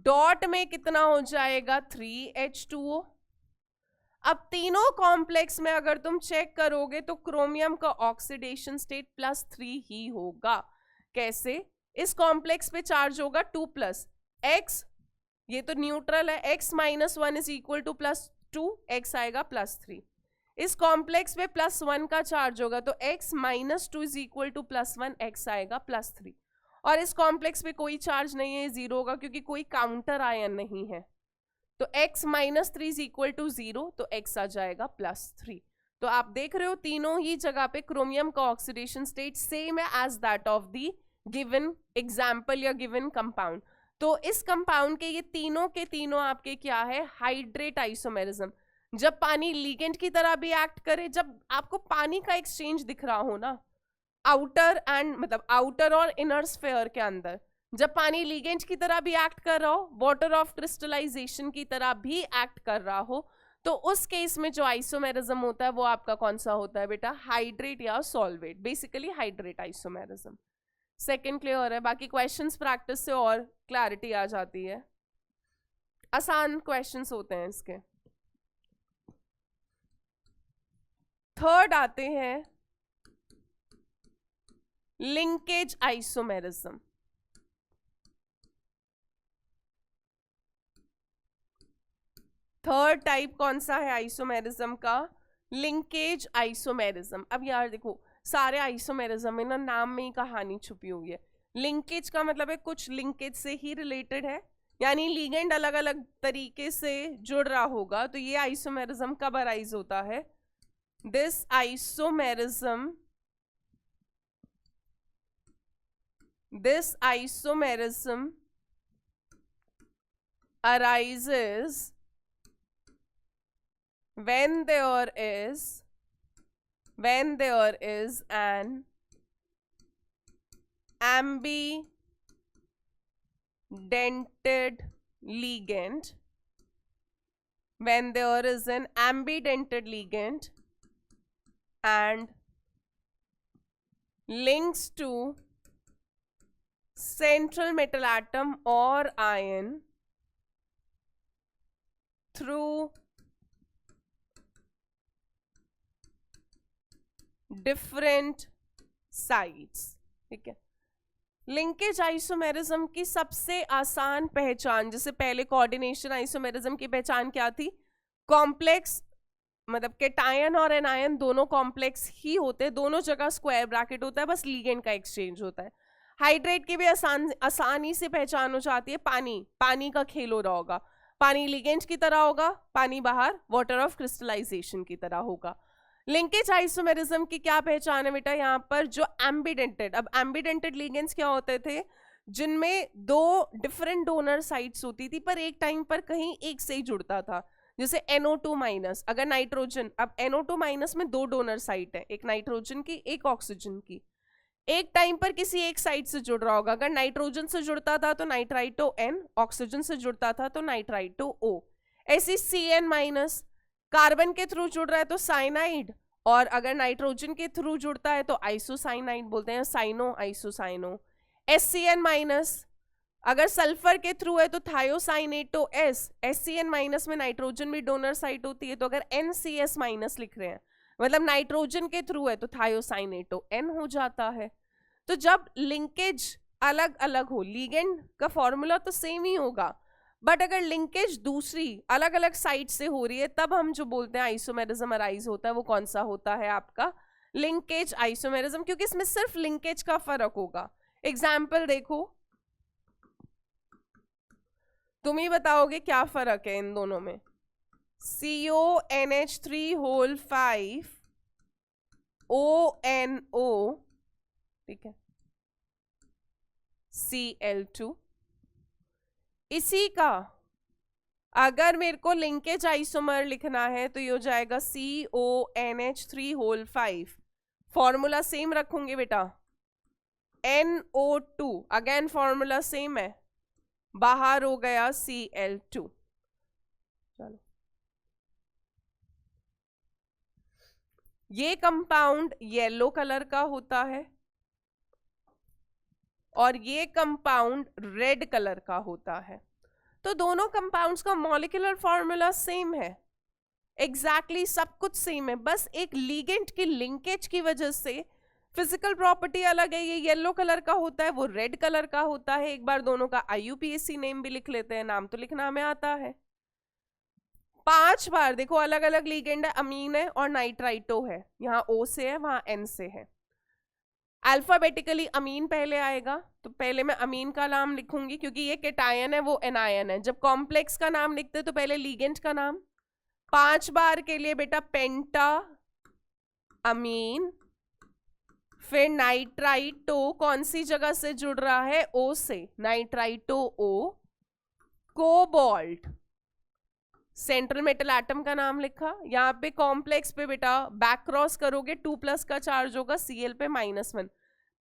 डॉट में कितना हो जाएगा, 3H2O। अब तीनों कॉम्प्लेक्स में अगर तुम चेक करोगे तो क्रोमियम का ऑक्सीडेशन स्टेट +3 ही होगा। कैसे, इस कॉम्प्लेक्स पे चार्ज होगा 2+, x ये तो न्यूट्रल है, x - 1 = +2, x आएगा +3। इस कॉम्प्लेक्स पे +1 का चार्ज होगा तो x - 2 = +1, x आएगा +3। और इस कॉम्प्लेक्स पे कोई चार्ज नहीं है, 0 होगा क्योंकि कोई काउंटर आयन नहीं है, तो x - 3 = 0, तो x आ जाएगा +3। तो आप देख रहे हो तीनों ही जगह पे क्रोमियम का ऑक्सीडेशन स्टेट सेम है as that of the given example या गिवन कंपाउंड। तो इस कंपाउंड के ये तीनों के तीनों आपके क्या है, हाइड्रेट आइसोमेरिज्म। जब पानी लिगेंड की तरह भी एक्ट करे, जब आपको पानी का एक्सचेंज दिख रहा हो ना, आउटर एंड मतलब आउटर और इनर स्फीयर के अंदर, जब पानी लिगेंड की तरह भी एक्ट कर रहा हो, वाटर ऑफ क्रिस्टलाइजेशन की तरह भी एक्ट कर रहा हो, तो उस केस में जो आइसोमेरिज्म होता है वो आपका कौन सा होता है बेटा, हाइड्रेट या solvate, basically hydrate isomerism. Second clear है, बाकी क्वेश्चंस प्रैक्टिस से और क्लैरिटी आ जाती है, आसान क्वेश्चंस होते हैं इसके। थर्ड आते हैं लिंकेज आइसोमेरिज्म। थर्ड टाइप कौन सा है आइसोमेरिज्म का, लिंकेज आइसोमेरिज्म। अब यार देखो, सारे आइसोमेरिज्म में ना नाम में ही कहानी छुपी हुई है। लिंकेज का मतलब है कुछ लिंकेज से ही रिलेटेड है, यानी लिगेंड अलग अलग तरीके से जुड़ रहा होगा, तो ये आइसोमेरिज्म कब अराइज होता है, this isomerism arises when there is an ambidented ligand, when there is an ambidented ligand and links to central metal atom or ion through different sides. ठीक है, लिंकेज आइसोमेरिज्म की सबसे आसान पहचान, जैसे पहले कोऑर्डिनेशन आइसोमेरिज्म की पहचान क्या थी, कॉम्प्लेक्स मतलब केटायन और एनायन दोनों कॉम्प्लेक्स ही होते हैं, दोनों जगह स्क्वायर ब्रैकेट होता है, बस लिगेंड का एक्सचेंज होता है। हाइड्रेट की भी आसानी से पहचान हो जाती है, पानी का खेल हो रहा होगा, पानी लिगेंड की तरह होगा, पानी बाहर वाटर ऑफ क्रिस्टलाइजेशन की तरह होगा। लिंकेज आइसोमेरिज्म की क्या पहचान है बेटा, यहाँ पर जो एम्बिडेंटेड, अब एम्बिडेंटेड लिगेंड्स क्या होते थे, जिनमें 2 डिफरेंट डोनर साइट्स होती थी पर एक टाइम पर कहीं एक से ही जुड़ता था, जैसे NO2-, अगर नाइट्रोजन, अब NO2- में 2 डोनर साइट है, एक नाइट्रोजन की एक ऑक्सीजन की, एक टाइम पर किसी एक साइड से जुड़ रहा होगा। अगर नाइट्रोजन से जुड़ता था तो नाइट्राइटो N, ऑक्सीजन से जुड़ता था तो नाइट्राइटो O। ऐसी CN-, कार्बन के थ्रू जुड़ रहा है तो साइनाइड, और अगर नाइट्रोजन के थ्रू जुड़ता है तो आइसोसाइनाइड बोलते हैं, साइनो आइसोसाइनो। SCN-, अगर सल्फर के थ्रू है तो थायोसाइनेटो S। SCN- में नाइट्रोजन भी डोनर साइट होती है, तो अगर NCS- लिख रहे हैं मतलब नाइट्रोजन के थ्रू है तो थायोसाइनेटो N हो जाता है। तो जब लिंकेज अलग अलग हो, लीगेंड का फॉर्मूला तो सेम ही होगा, बट अगर लिंकेज दूसरी अलग अलग साइट से हो रही है तब हम जो बोलते हैं आइसोमेरिज्म अराइज होता है। वो कौन सा होता है आपका? लिंकेज आइसोमेरिज्म, क्योंकि इसमें सिर्फ लिंकेज का फर्क होगा। एग्जाम्पल देखो, तुम ही बताओगे क्या फर्क है इन दोनों में। CONH3 ONO, ठीक है, Cl2। इसी का अगर मेरे को लिंकेज आइसोमर लिखना है तो ये हो जाएगा CONH3 फॉर्मूला सेम रखूंगे बेटा, NO2 अगेन फॉर्मूला सेम है, बाहर हो गया Cl2। चलो, ये कंपाउंड येलो कलर का होता है और ये कंपाउंड रेड कलर का होता है। तो दोनों कंपाउंड्स का मॉलिक्यूलर फॉर्मूला सेम है, एग्जैक्टली सब कुछ सेम है, बस एक लीगेंड की लिंकेज की वजह से फिजिकल प्रॉपर्टी अलग है। ये येलो कलर का होता है, वो रेड कलर का होता है। एक बार दोनों का IUPAC नेम भी लिख लेते हैं, नाम तो लिखना हमें आता है। 5 बार देखो अलग अलग लीगेंड है, अमीन है और नाइट्राइटो है, यहाँ O से है वहां N से है। अल्फाबेटिकली अमीन पहले आएगा, तो पहले मैं अमीन का नाम लिखूंगी क्योंकि ये केटायन है वो एनायन है। जब कॉम्प्लेक्स का नाम लिखते तो पहले लीगेंड का नाम। 5 बार के लिए बेटा पेंटा अमीन, फिर नाइट्राइटो कौन सी जगह से जुड़ रहा है? O से, nitrito O। Cobalt central metal atom का नाम लिखा। यहाँ पे कॉम्प्लेक्स पे बेटा बैक क्रॉस करोगे 2+ का चार्ज होगा Cl पे -1,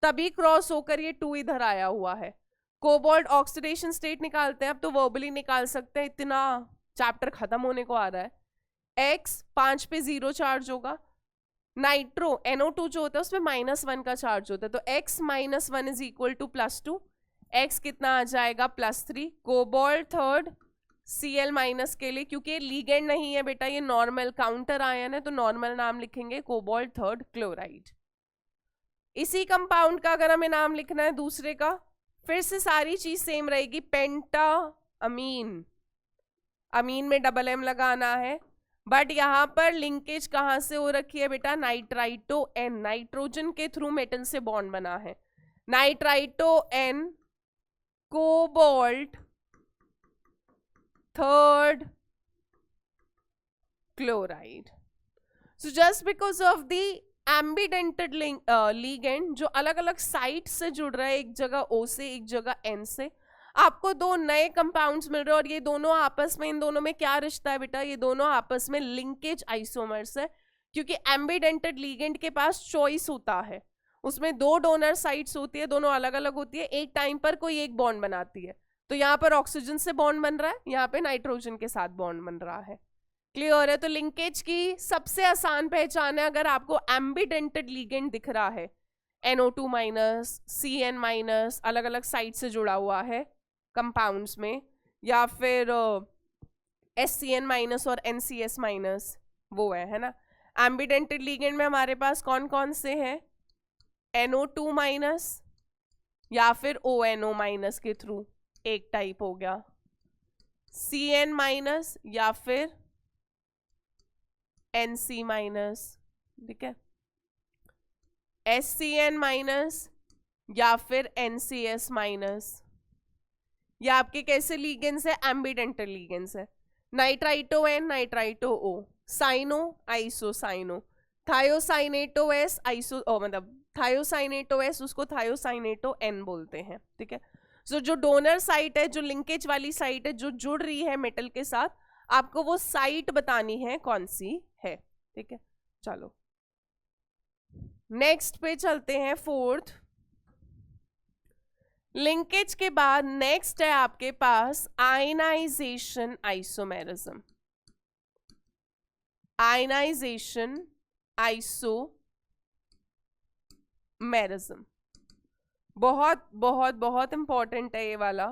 तभी क्रॉस होकर ये 2 इधर आया हुआ है। कोबाल्ट ऑक्सीडेशन स्टेट निकालते हैं, अब तो वर्बली निकाल सकते हैं, इतना चैप्टर खत्म होने को आ रहा है। X 5 पे 0 चार्ज होगा। नाइट्रो NO2 जो होता है उसमें -1 का चार्ज होता है, तो X - 1 is equal to +2। X कितना आ जाएगा? +3। कोबाल्ट थर्ड Cl- के लिए, क्योंकि लीगेंड नहीं है बेटा, ये नॉर्मल काउंटर आयन है तो नॉर्मल नाम लिखेंगे, कोबाल्ट थर्ड क्लोराइड। इसी कंपाउंड का अगर हमें नाम लिखना है दूसरे का, फिर से सारी चीज सेम रहेगी, पेंटा अमीन। अमीन में $M लगाना है, बट यहाँ पर लिंकेज कहाँ से हो रखी है बेटा? नाइट्राइटो N, नाइट्रोजन के थ्रू मेटल से बॉन्ड बना है। Nitrito N cobalt third chloride. So just because of the ambidentate ligand जो अलग अलग साइट से जुड़ रहा है, एक जगह O से एक जगह N से, आपको 2 नए कंपाउंड्स मिल रहे हैं। और ये दोनों आपस में, इन दोनों में क्या रिश्ता है बेटा? ये दोनों आपस में लिंकेज आइसोमर्स है, क्योंकि एम्बिडेंटेड लीगेंड के पास चॉइस होता है, उसमें 2 डोनर साइट्स होती है, दोनों अलग अलग होती है, एक टाइम पर कोई एक बॉन्ड बनाती है। तो यहाँ पर ऑक्सीजन से बॉन्ड बन रहा है, यहाँ पे नाइट्रोजन के साथ बॉन्ड बन रहा है। क्लियर है? तो लिंकेज की सबसे आसान पहचान है, अगर आपको एम्बिडेंटेड लीगेंड दिख रहा है, NO2-, CN-, अलग अलग साइट से जुड़ा हुआ है कंपाउंड्स में, या फिर SCN- और NCS-, वो है ना। एम्बिडेंटेड लीगेंड में हमारे पास कौन कौन से हैं? NO2- या फिर ONO- के थ्रू एक टाइप हो गया, CN- या फिर NC-, ठीक है, SCN- या फिर NCS-। ये आपके कैसे लीगेंड्स है? एम्बिडेंटेड लीगेंड्स है। Nitrito N, nitrito O, cyano isocyano, thiocyanato S iso मतलब थायोसाइनेटो S, उसको थायोसाइनेटो N बोलते हैं, ठीक है। सो जो डोनर साइट है, जो लिंकेज वाली साइट है, जो जुड़ रही है मेटल के साथ, आपको वो साइट बतानी है कौन सी है, ठीक है। चलो नेक्स्ट पे चलते हैं, 4th। लिंकेज के बाद नेक्स्ट है आपके पास आयनाइजेशन आइसोमेरिज्म। आयनाइजेशन आइसोमेरिज्म बहुत बहुत बहुत इंपॉर्टेंट है ये वाला,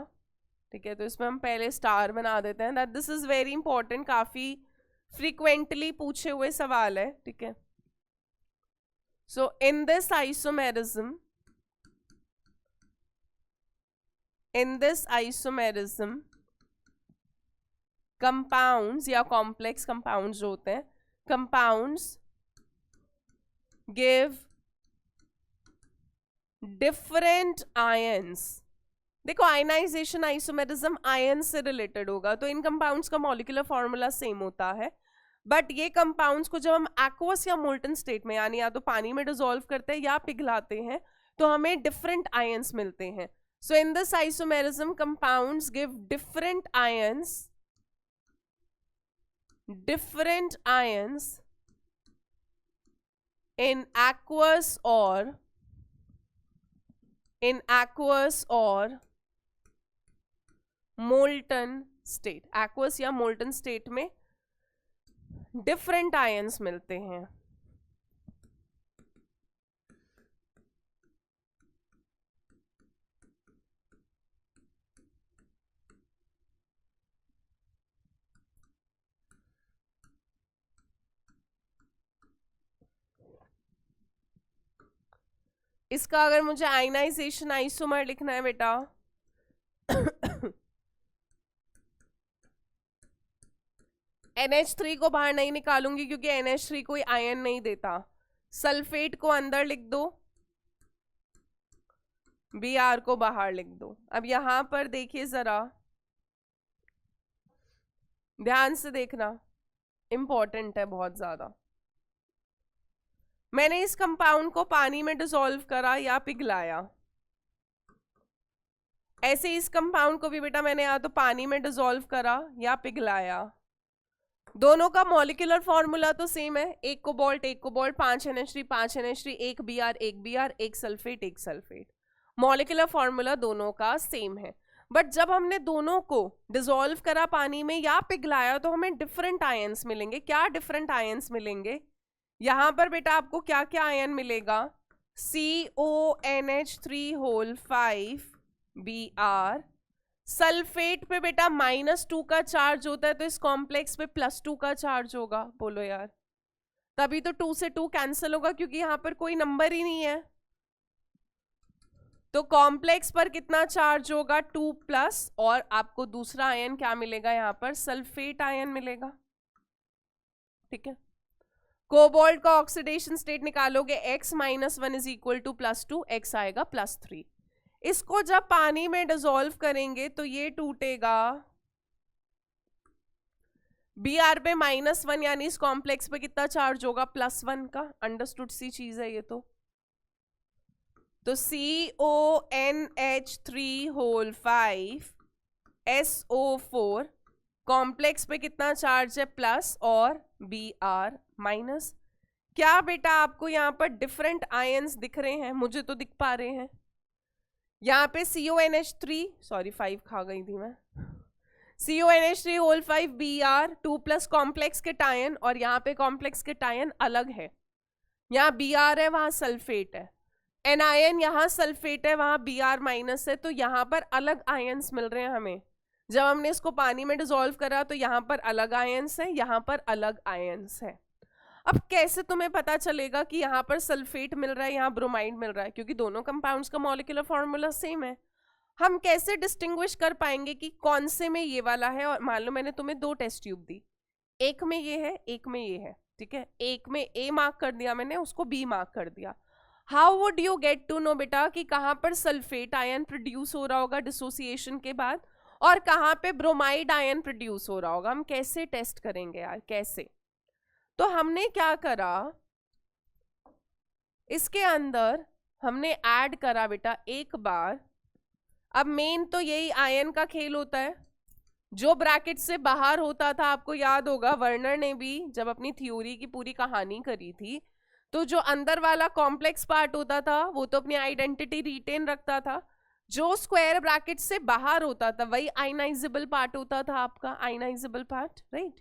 ठीक है। तो इसमें हम पहले स्टार बना देते हैं, that this is very important, काफी फ्रीक्वेंटली पूछे हुए सवाल है, ठीक है। सो इन दिस आइसोमेरिज्म कंपाउंड्स या कॉम्प्लेक्स कंपाउंड्स जो होते हैं, कंपाउंड्स गिव डिफरेंट आयंस। देखो आयनाइजेशन आइसोमेरिज्म आयन से रिलेटेड होगा, तो इन कंपाउंड्स का मॉलिक्यूलर फॉर्मूला सेम होता है, बट ये कंपाउंड्स को जब हम एक्वस या मोल्टन स्टेट में यानी या तो पानी में डिसॉल्व करते हैं या पिघलाते हैं तो हमें डिफरेंट आयंस मिलते हैं। So in this isomerism compounds give different ions in aqueous or molten state। aqueous या molten state में different ions मिलते हैं। इसका अगर मुझे आयनाइजेशन आइसोमर लिखना है बेटा NH3 को बाहर नहीं निकालूंगी क्योंकि NH3 कोई आयन नहीं देता। सल्फेट को अंदर लिख दो, Br को बाहर लिख दो। अब यहां पर देखिए जरा ध्यान से देखना, इंपॉर्टेंट है बहुत ज्यादा। मैंने इस कंपाउंड को पानी में डिसॉल्व करा या पिघलाया, ऐसे इस कंपाउंड को भी बेटा मैंने या तो पानी में डिसॉल्व करा या पिघलाया। दोनों का मॉलिक्यूलर फॉर्मूला तो सेम है, एक कोबाल्ट 5 NH3 5 NH3, एक Br 1 Br, एक सल्फेट 1 सल्फेट। मॉलिक्यूलर फॉर्मूला दोनों का सेम है, बट जब हमने दोनों को डिसॉल्व करा पानी में या पिघलाया तो हमें डिफरेंट आयंस मिलेंगे। क्या डिफरेंट आयंस मिलेंगे? यहां पर बेटा आपको क्या क्या आयन मिलेगा? CONH3 Br। सल्फेट पे बेटा -2 का चार्ज होता है, तो इस कॉम्प्लेक्स पे +2 का चार्ज होगा। बोलो यार, तभी तो 2 से 2 कैंसिल होगा क्योंकि यहां पर कोई नंबर ही नहीं है। तो कॉम्प्लेक्स पर कितना चार्ज होगा? 2+, और आपको दूसरा आयन क्या मिलेगा? यहाँ पर सल्फेट आयन मिलेगा, ठीक है। कोबाल्ट का ऑक्सीडेशन स्टेट निकालोगे, x - 1 = +2, x आएगा +3। इसको जब पानी में डिसॉल्व करेंगे तो ये टूटेगा, Br पे -1 यानी इस कॉम्प्लेक्स पे कितना चार्ज होगा? +1 का। अंडरस्टूड सी चीज है ये तो CONH3 SO4 कॉम्प्लेक्स पे कितना चार्ज है? प्लस, और Br माइनस। क्या बेटा आपको यहाँ पर डिफरेंट आयंस दिख रहे हैं? मुझे तो दिख पा रहे हैं। यहाँ पे CONH3 सॉरी 5 खा गई थी मैं, CONH3 Br 2+ कॉम्प्लेक्स के टायन, और यहाँ पे कॉम्प्लेक्स के टायन अलग है। यहाँ Br है, वहां सल्फेट है। एनायन यहाँ सल्फेट है, वहां Br माइनस है, तो यहाँ पर अलग आयंस मिल रहे हैं हमें। जब हमने इसको पानी में डिसॉल्व करा तो यहाँ पर अलग आयंस है, यहाँ पर अलग आयंस है। अब कैसे तुम्हें पता चलेगा कि यहाँ पर सल्फेट मिल रहा है, यहाँ ब्रोमाइड मिल रहा है? क्योंकि दोनों कंपाउंड्स का मॉलिक्यूलर फॉर्मूला सेम है। हम कैसे डिस्टिंग्विश कर पाएंगे कि कौन से में ये वाला है? और मान लो मैंने तुम्हें 2 टेस्ट ट्यूब दी, एक में ये है, एक में ये है, ठीक है। एक में A मार्क कर दिया मैंने, उसको B मार्क कर दिया। How would you get to know बेटा कि कहाँ पर सल्फेट आयन प्रोड्यूस हो रहा होगा डिसोसिएशन के बाद, और कहाँ पे ब्रोमाइड आयन प्रोड्यूस हो रहा होगा? हम कैसे टेस्ट करेंगे यार, कैसे? तो हमने क्या करा, इसके अंदर हमने ऐड करा बेटा एक बार। अब मेन तो यही आयन का खेल होता है, जो ब्रैकेट से बाहर होता था। आपको याद होगा वर्नर ने भी जब अपनी थ्योरी की पूरी कहानी करी थी, तो जो अंदर वाला कॉम्प्लेक्स पार्ट होता था वो तो अपनी आइडेंटिटी रिटेन रखता था, जो स्क्वायर ब्रैकेट से बाहर होता था वही आयनाइजेबल पार्ट होता था आपका, आयनाइजेबल पार्ट, राइट।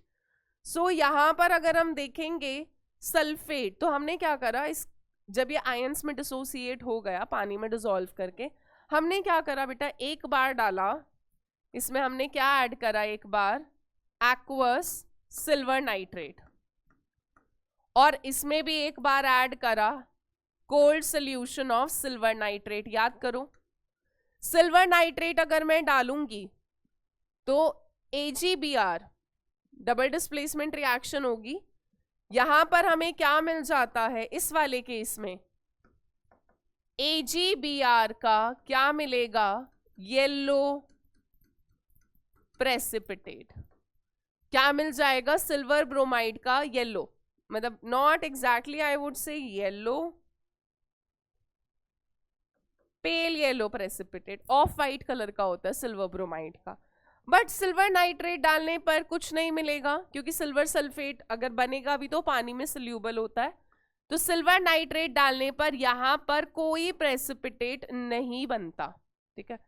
सो यहाँ पर अगर हम देखेंगे सल्फेट, तो हमने क्या करा, इस जब ये आयंस में डिसोसिएट हो गया पानी में डिसॉल्व करके, हमने क्या करा बेटा, एक बार डाला इसमें, हमने क्या ऐड करा, एक बार एक्वस सिल्वर नाइट्रेट, और इसमें भी एक बार ऐड करा cold solution of silver nitrate. याद करो, सिल्वर नाइट्रेट अगर मैं डालूंगी तो AgBr डबल डिस्प्लेसमेंट रिएक्शन होगी, यहां पर हमें क्या मिल जाता है, इस वाले केस में AgBr का क्या मिलेगा, येलो प्रेसिपिटेट। क्या मिल जाएगा, सिल्वर ब्रोमाइड का येलो, मतलब not exactly I would say yellow, pale yellow precipitate, of white colour का होता है सिल्वर ब्रोमाइड का। बट सिल्वर नाइट्रेट डालने पर कुछ नहीं मिलेगा, क्योंकि सिल्वर सल्फेट अगर बनेगा भी तो पानी में सोल्यूबल होता है, तो सिल्वर नाइट्रेट डालने पर यहां पर कोई प्रेसिपिटेट नहीं बनता, ठीक है।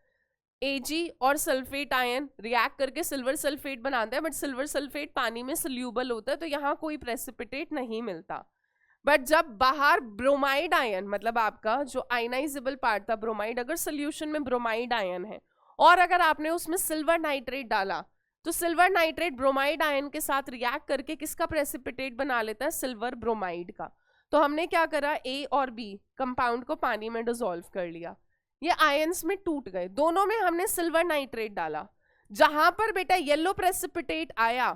Ag और सल्फेट आयन रिएक्ट करके सिल्वर सल्फेट बनाते हैं, बट सिल्वर सल्फेट पानी में सोल्यूबल होता है, तो यहाँ कोई प्रेसिपिटेट नहीं मिलता। बट जब बाहर ब्रोमाइड आयन, मतलब आपका जो आयनाइजेबल पार्ट था ब्रोमाइड, अगर सोल्यूशन में ब्रोमाइड आयन है और अगर आपने उसमें सिल्वर नाइट्रेट डाला, तो सिल्वर नाइट्रेट ब्रोमाइड आयन के साथ रिएक्ट करके किसका प्रेसिपिटेट बना लेता है, सिल्वर ब्रोमाइड का। तो हमने क्या करा, A और B कंपाउंड को पानी में डिसॉल्व कर लिया, ये आयंस में टूट गए, दोनों में हमने सिल्वर नाइट्रेट डाला। जहां पर बेटा येलो प्रेसिपिटेट आया,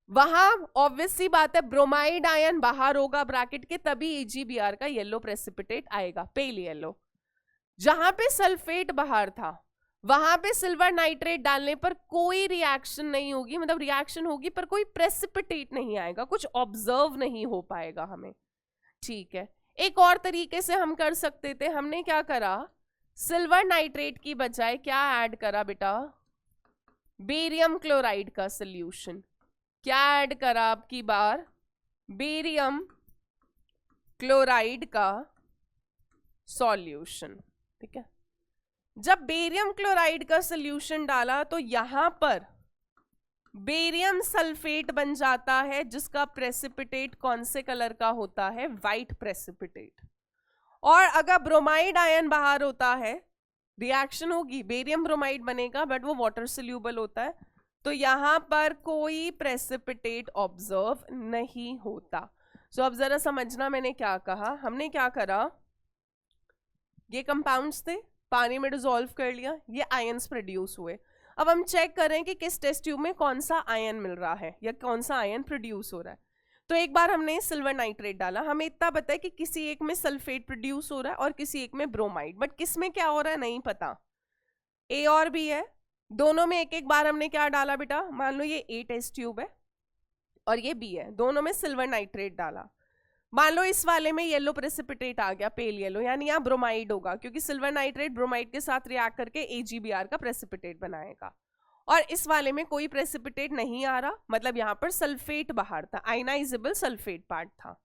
वहां ऑब्वियस सी बात है ब्रोमाइड आयन बाहर होगा ब्रैकेट के, तभी AgBr का येलो प्रेसिपिटेट आएगा, पेल येलो। जहां पे सल्फेट बाहर था वहां पे सिल्वर नाइट्रेट डालने पर कोई रिएक्शन नहीं होगी, मतलब रिएक्शन होगी पर कोई प्रेसिपिटेट नहीं आएगा, कुछ ऑब्जर्व नहीं हो पाएगा हमें, ठीक है। एक और तरीके से हम कर सकते थे, हमने क्या करा, सिल्वर नाइट्रेट की बजाय क्या ऐड करा बेटा, बेरियम क्लोराइड का सोल्यूशन। क्या ऐड करा आपकी बार, बेरियम क्लोराइड का सॉल्यूशन, ठीक है। जब बेरियम क्लोराइड का सॉल्यूशन डाला तो यहां पर बेरियम सल्फेट बन जाता है, जिसका प्रेसिपिटेट कौन से कलर का होता है, वाइट प्रेसिपिटेट। और अगर ब्रोमाइड आयन बाहर होता है, रिएक्शन होगी, बेरियम ब्रोमाइड बनेगा, बट वो वाटर सोल्यूबल होता है, तो यहां पर कोई प्रेसिपिटेट ऑब्जर्व नहीं होता। सो अब जरा समझना मैंने क्या कहा, हमने क्या करा, ये कंपाउंड्स थे, पानी में डिसॉल्व कर लिया, ये आयंस प्रोड्यूस हुए। अब हम चेक करें कि किस टेस्ट ट्यूब में कौन सा आयन मिल रहा है या कौन सा आयन प्रोड्यूस हो रहा है। तो एक बार हमने सिल्वर नाइट्रेट डाला, हमें इतना पता है कि किसी एक में सल्फेट प्रोड्यूस हो रहा है और किसी एक में ब्रोमाइड, बट किस में क्या हो रहा है नहीं पता। A और B है, दोनों में एक एक बार हमने क्या डाला बेटा, मान लो ये A टेस्ट ट्यूब है और ये B है, दोनों में सिल्वर नाइट्रेट डाला। मान लो इस वाले में येलो प्रेसिपिटेट आ गया, पेल येलो, यानी यहाँ ब्रोमाइड होगा, क्योंकि सिल्वर नाइट्रेट ब्रोमाइड के साथ रिएक्ट करके AgBr का प्रेसिपिटेट बनाएगा। और इस वाले में कोई प्रेसिपिटेट नहीं आ रहा, मतलब यहाँ पर सल्फेट बाहर था, आयनाइजेबल सल्फेट पार्ट था,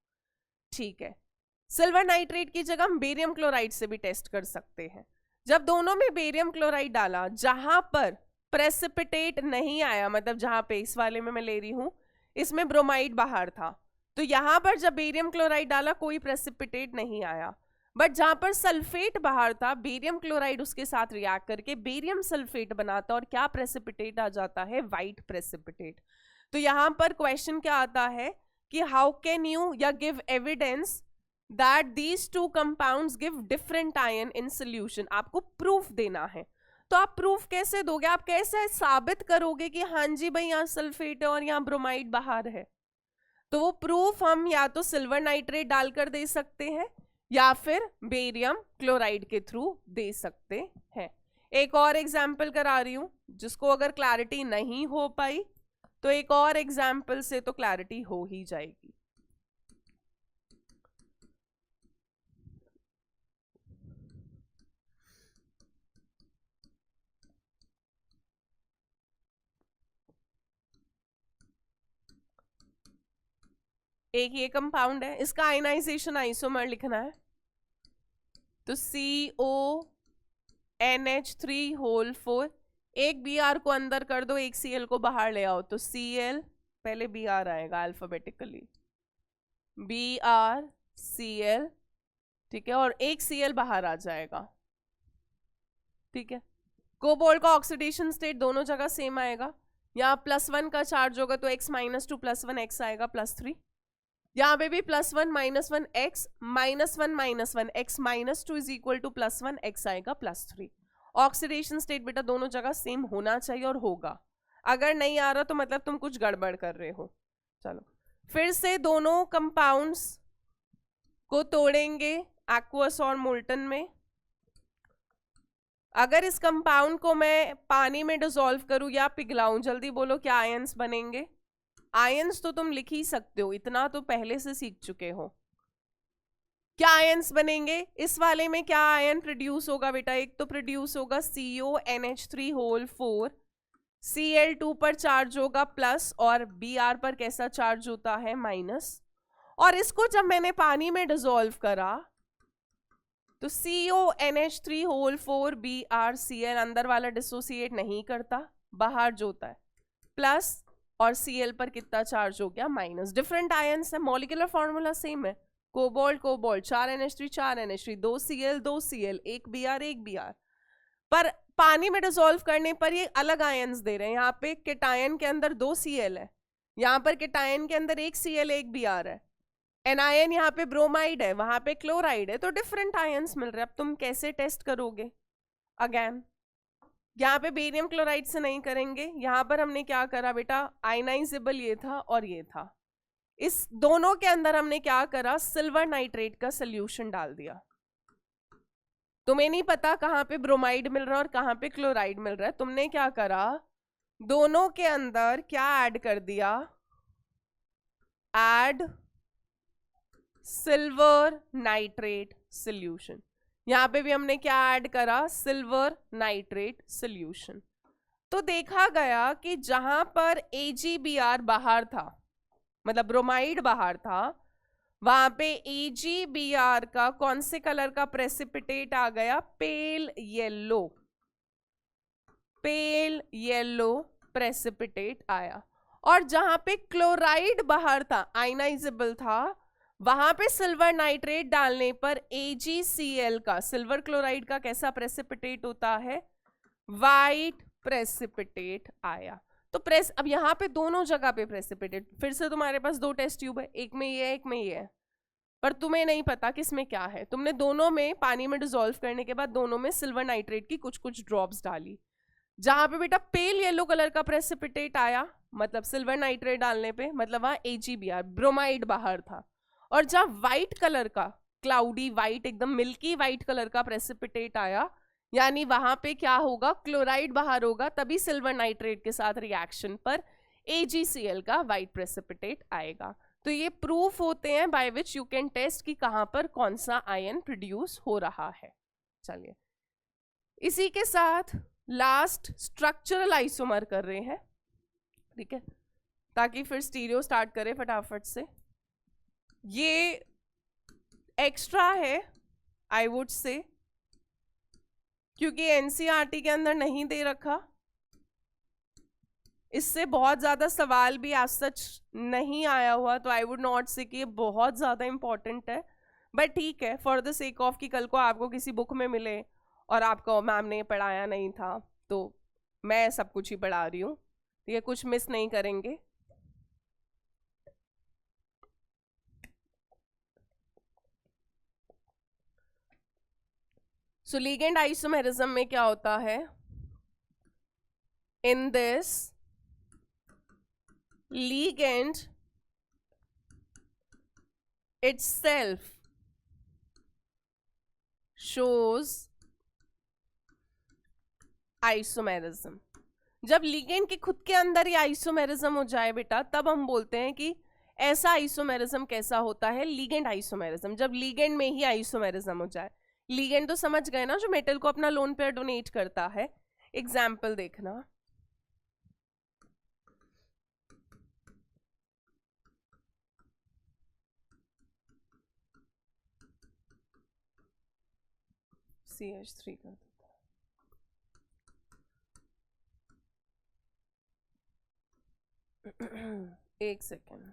ठीक है। सिल्वर नाइट्रेट की जगह हम बेरियम क्लोराइड से भी टेस्ट कर सकते हैं। जब दोनों में बेरियम क्लोराइड डाला, जहां पर प्रेसिपिटेट नहीं आया, मतलब जहां पे इस वाले में मैं ले रही हूं, इसमें ब्रोमाइड बाहर था, तो यहां पर जब बेरियम क्लोराइड डाला कोई प्रेसिपिटेट नहीं आया। बट जहां पर सल्फेट बाहर था, बेरियम क्लोराइड उसके साथ रिएक्ट करके बेरियम सल्फेट बनाता और क्या प्रेसिपिटेट आ जाता है, वाइट प्रेसिपिटेट। तो यहां पर क्वेश्चन क्या आता है कि हाउ कैन यू या give evidence that these two compounds give different ion in solution। आपको प्रूफ देना है, तो आप प्रूफ कैसे दोगे, आप कैसे साबित करोगे कि हाँ जी भाई यहाँ सल्फेट है और यहाँ ब्रोमाइड बाहर है। तो वो प्रूफ हम या तो सिल्वर नाइट्रेट डालकर दे सकते हैं या फिर बेरियम क्लोराइड के थ्रू दे सकते हैं। एक और एग्जाम्पल करा रही हूं, जिसको अगर क्लैरिटी नहीं हो पाई तो एक और एग्जाम्पल से तो क्लैरिटी हो ही जाएगी। एक ये कंपाउंड है, इसका आयनाइजेशन आइसोमर लिखना है, तो CO NH3 होल 4, एक Br को अंदर कर दो, एक Cl को बाहर ले आओ, तो Cl, पहले Br आएगा अल्फाबेटिकली, Br Cl, ठीक है, और एक Cl बाहर आ जाएगा, ठीक है। कोबाल्ट का ऑक्सीडेशन स्टेट दोनों जगह सेम आएगा, यहाँ +1 का चार्ज होगा तो x -2 +1 x आएगा +3, यहाँ पे भी +1 -1 x -1 x -2 is equal to +1 x आएगा +3। ऑक्सीडेशन स्टेट बेटा दोनों जगह सेम होना चाहिए और होगा, अगर नहीं आ रहा तो मतलब तुम कुछ गड़बड़ कर रहे हो। चलो फिर से दोनों कंपाउंड्स को तोड़ेंगे एक्वस और मोल्टन में। अगर इस कंपाउंड को मैं पानी में डिसॉल्व करूं या पिघलाऊं, जल्दी बोलो क्या आयंस बनेंगे? आयंस तो तुम लिख ही सकते हो, इतना तो पहले से सीख चुके हो। क्या आयंस बनेंगे इस वाले में? क्या आयन प्रोड्यूस होगा बेटा? एक तो प्रोड्यूस होगा CONH3 होल 4, Cl2 पर चार्ज होगा प्लस और Br पर कैसा चार्ज होता है? माइनस। और इसको जब मैंने पानी में डिसॉल्व करा तो CONH3 होल 4 BrCl, अंदर वाला डिसोसिएट नहीं करता, बाहर जो होता है प्लस, और Cl पर कितना चार्ज हो गया? माइनस। डिफरेंट आयंस है, मॉलिक्यूलर फॉर्मूला सेम है, cobalt 4NH3 4NH3, 2 Cl 1 Br 1 Br, पर पानी में डिसॉल्व करने पर ये अलग आयंस दे रहे हैं। यहाँ पे केटायन के अंदर 2 Cl है, यहाँ पर केटायन के अंदर 1 Cl 1 Br है, एनायन यहाँ पे ब्रोमाइड है, वहां पे क्लोराइड है, तो डिफरेंट आयंस मिल रहे हैं। अब तुम कैसे टेस्ट करोगे? अगेन यहाँ पे बेरियम क्लोराइड से नहीं करेंगे, यहाँ पर हमने क्या करा बेटा? आयनाइजेबल ये था और ये था, इस दोनों के अंदर हमने क्या करा? सिल्वर नाइट्रेट का सोल्यूशन डाल दिया। तुम्हें नहीं पता कहाँ पे ब्रोमाइड मिल रहा है और कहाँ पे क्लोराइड मिल रहा है, तुमने क्या करा? दोनों के अंदर क्या ऐड कर दिया? Add silver nitrate solution. यहाँ पे भी हमने क्या ऐड करा? Silver nitrate solution. तो देखा गया कि जहां पर AgBr बाहर था, मतलब ब्रोमाइड बाहर था, वहां पे AgBr का कौन से कलर का प्रेसिपिटेट आ गया? Pale yellow, pale yellow precipitate आया। और जहां पे क्लोराइड बाहर था, आयनाइजेबल था, वहां पे सिल्वर नाइट्रेट डालने पर AgCl का, सिल्वर क्लोराइड का कैसा प्रेसिपिटेट होता है? वाइट प्रेसिपिटेट आया। तो अब यहाँ पे दोनों जगह पे प्रेसिपिटेट, फिर से तुम्हारे पास 2 टेस्ट ट्यूब है, एक में ये है एक में ये है, पर तुम्हें नहीं पता किसमें क्या है। तुमने दोनों में पानी में डिसॉल्व करने के बाद दोनों में सिल्वर नाइट्रेट की कुछ कुछ ड्रॉप्स डाली। जहां पे बेटा पेल येलो कलर का प्रेसिपिटेट आया, मतलब सिल्वर नाइट्रेट डालने पे, मतलब वहां AgBr ब्रोमाइड बाहर था। और जहां व्हाइट कलर का, क्लाउडी व्हाइट, एकदम मिल्की व्हाइट कलर का प्रेसिपिटेट आया, यानी वहां पे क्या होगा? क्लोराइड बाहर होगा, तभी सिल्वर नाइट्रेट के साथ रिएक्शन पर AgCl का व्हाइट प्रेसिपिटेट आएगा। तो ये प्रूफ होते हैं by which you can test कि कहां पर कौन सा आयन प्रोड्यूस हो रहा है। चलिए इसी के साथ लास्ट स्ट्रक्चरल आइसोमर कर रहे हैं, ठीक है, ताकि फिर स्टीरियो स्टार्ट करें फटाफट से। ये एक्स्ट्रा है आई वुड से, क्योंकि NCERT के अंदर नहीं दे रखा, इससे बहुत ज्यादा सवाल भी आज सच नहीं आया हुआ, तो आई वुड नॉट से कि ये बहुत ज्यादा इंपॉर्टेंट है, बट ठीक है, फॉर द सेक ऑफ कि कल को आपको किसी बुक में मिले और आपको मैम ने पढ़ाया नहीं था, तो मैं सब कुछ ही पढ़ा रही हूँ, ये कुछ मिस नहीं करेंगे। सो लिगेंड आइसोमेरिज्म में क्या होता है? In this ligand itself shows isomerism। जब लिगेंड के खुद के अंदर ही आइसोमेरिज्म हो जाए बेटा, तब हम बोलते हैं कि ऐसा आइसोमेरिज्म कैसा होता है? Ligand isomerism. जब लिगेंड में ही आइसोमेरिज्म हो जाए, लिगेंड तो समझ गए ना, जो मेटल को अपना लोन पेयर डोनेट करता है। एग्जाम्पल देखना, CH3 कर देता। एक सेकेंड,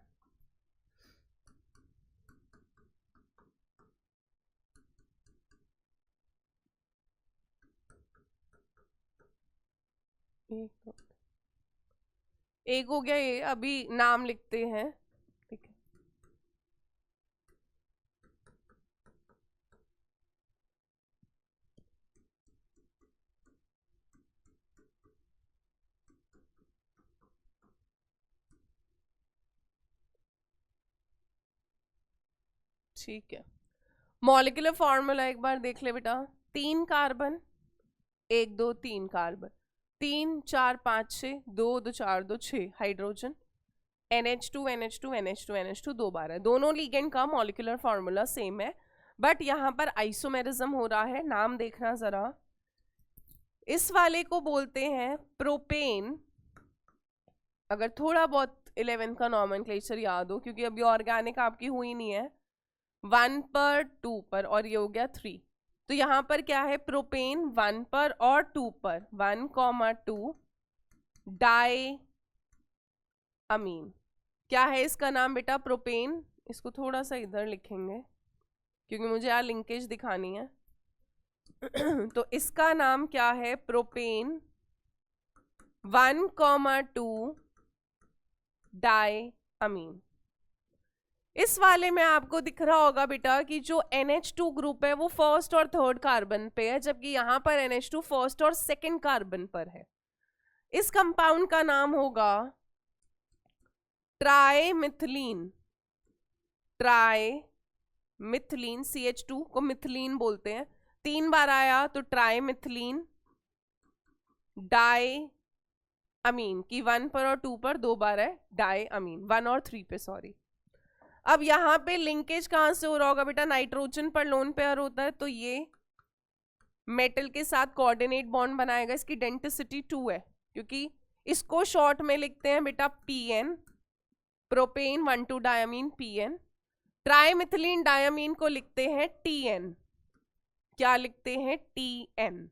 एक हो गया ये, अभी नाम लिखते हैं, ठीक है। ठीक है, मॉलिक्यूलर फॉर्मूला एक बार देख ले बेटा। 3 carbon, 1 2 3 carbon, 3 4 5 6, 2 2 4 2 6 hydrogen, NH2 NH2 NH2 NH2 2 बार है। दोनों लिगेंड का मॉलिक्यूलर फॉर्मूला सेम है, बट यहाँ पर आइसोमेरिज्म हो रहा है। नाम देखना जरा, इस वाले को बोलते हैं प्रोपेन। अगर थोड़ा बहुत 11th का नॉमेनक्लेचर याद हो, क्योंकि अभी ऑर्गेनिक आपकी हुई नहीं है, 1 पर 2 पर, और ये हो गया 3। तो यहाँ पर क्या है, प्रोपेन 1 पर और 2 पर, 1,2 डाई अमीन। क्या है इसका नाम बेटा, प्रोपेन। इसको थोड़ा सा इधर लिखेंगे क्योंकि मुझे यहाँ लिंकेज दिखानी है। तो इसका नाम क्या है, प्रोपेन 1,2 डाई अमीन। इस वाले में आपको दिख रहा होगा बेटा कि जो NH2 ग्रुप है वो फर्स्ट और थर्ड कार्बन पे है, जबकि यहाँ पर NH2 फर्स्ट और सेकंड कार्बन पर है। इस कंपाउंड का नाम होगा ट्राइमिथलीन। ट्राइमिथलीन, CH2 को मिथलीन बोलते हैं। 3 बार आया तो ट्राइमिथलीन डाई अमीन, की 1 पर और 2 पर 2 बार है डाई अमीन, 1 और 3 पे, सॉरी। अब यहाँ पे लिंकेज कहाँ से हो रहा होगा बेटा, नाइट्रोजन पर लोन पेयर होता है, तो ये मेटल के साथ कोऑर्डिनेट बॉन्ड बनाएगा। इसकी डेंसिटी 2 है, क्योंकि इसको शॉर्ट में लिखते हैं बेटा PN, propane 1,2 diamine PN। Trimethylene diamine को लिखते हैं TN। क्या लिखते हैं, TN।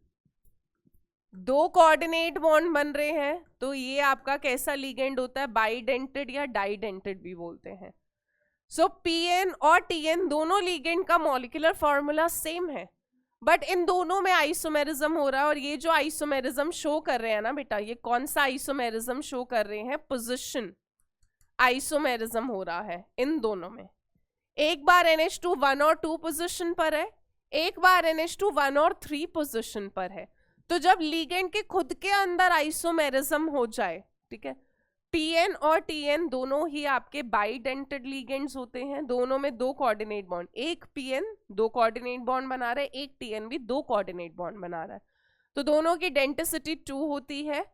2 कोऑर्डिनेट बॉन्ड बन रहे हैं, तो ये आपका कैसा लिगेंड होता है, बाइडेंटेड या डाइडेंटेड भी बोलते हैं। सो PN और TN दोनों लिगेंड का मॉलिक्यूलर फॉर्मूला सेम है, बट इन दोनों में आइसोमेरिज्म हो रहा है। और ये जो आइसोमेरिज्म शो कर रहे हैं ना बेटा, ये कौन सा आइसोमेरिज्म शो कर रहे हैं, पोजीशन आइसोमेरिज्म हो रहा है इन दोनों में। एक बार NH2 1 और 2 पोजीशन पर है, एक बार NH2 1 और 3 पोजीशन पर है। तो जब लिगेंड के खुद के अंदर आइसोमेरिज्म हो जाए, ठीक है, PN और TN दोनों ही आपके बाइडेंटेड लिगेंड्स होते हैं। दोनों में 2 कोऑर्डिनेट बॉन्ड, एक PN 2 कोऑर्डिनेट बॉन्ड बना रहा है, एक TN भी 2 कोऑर्डिनेट बॉन्ड बना रहा है, तो दोनों की डेंसिटी 2 होती है।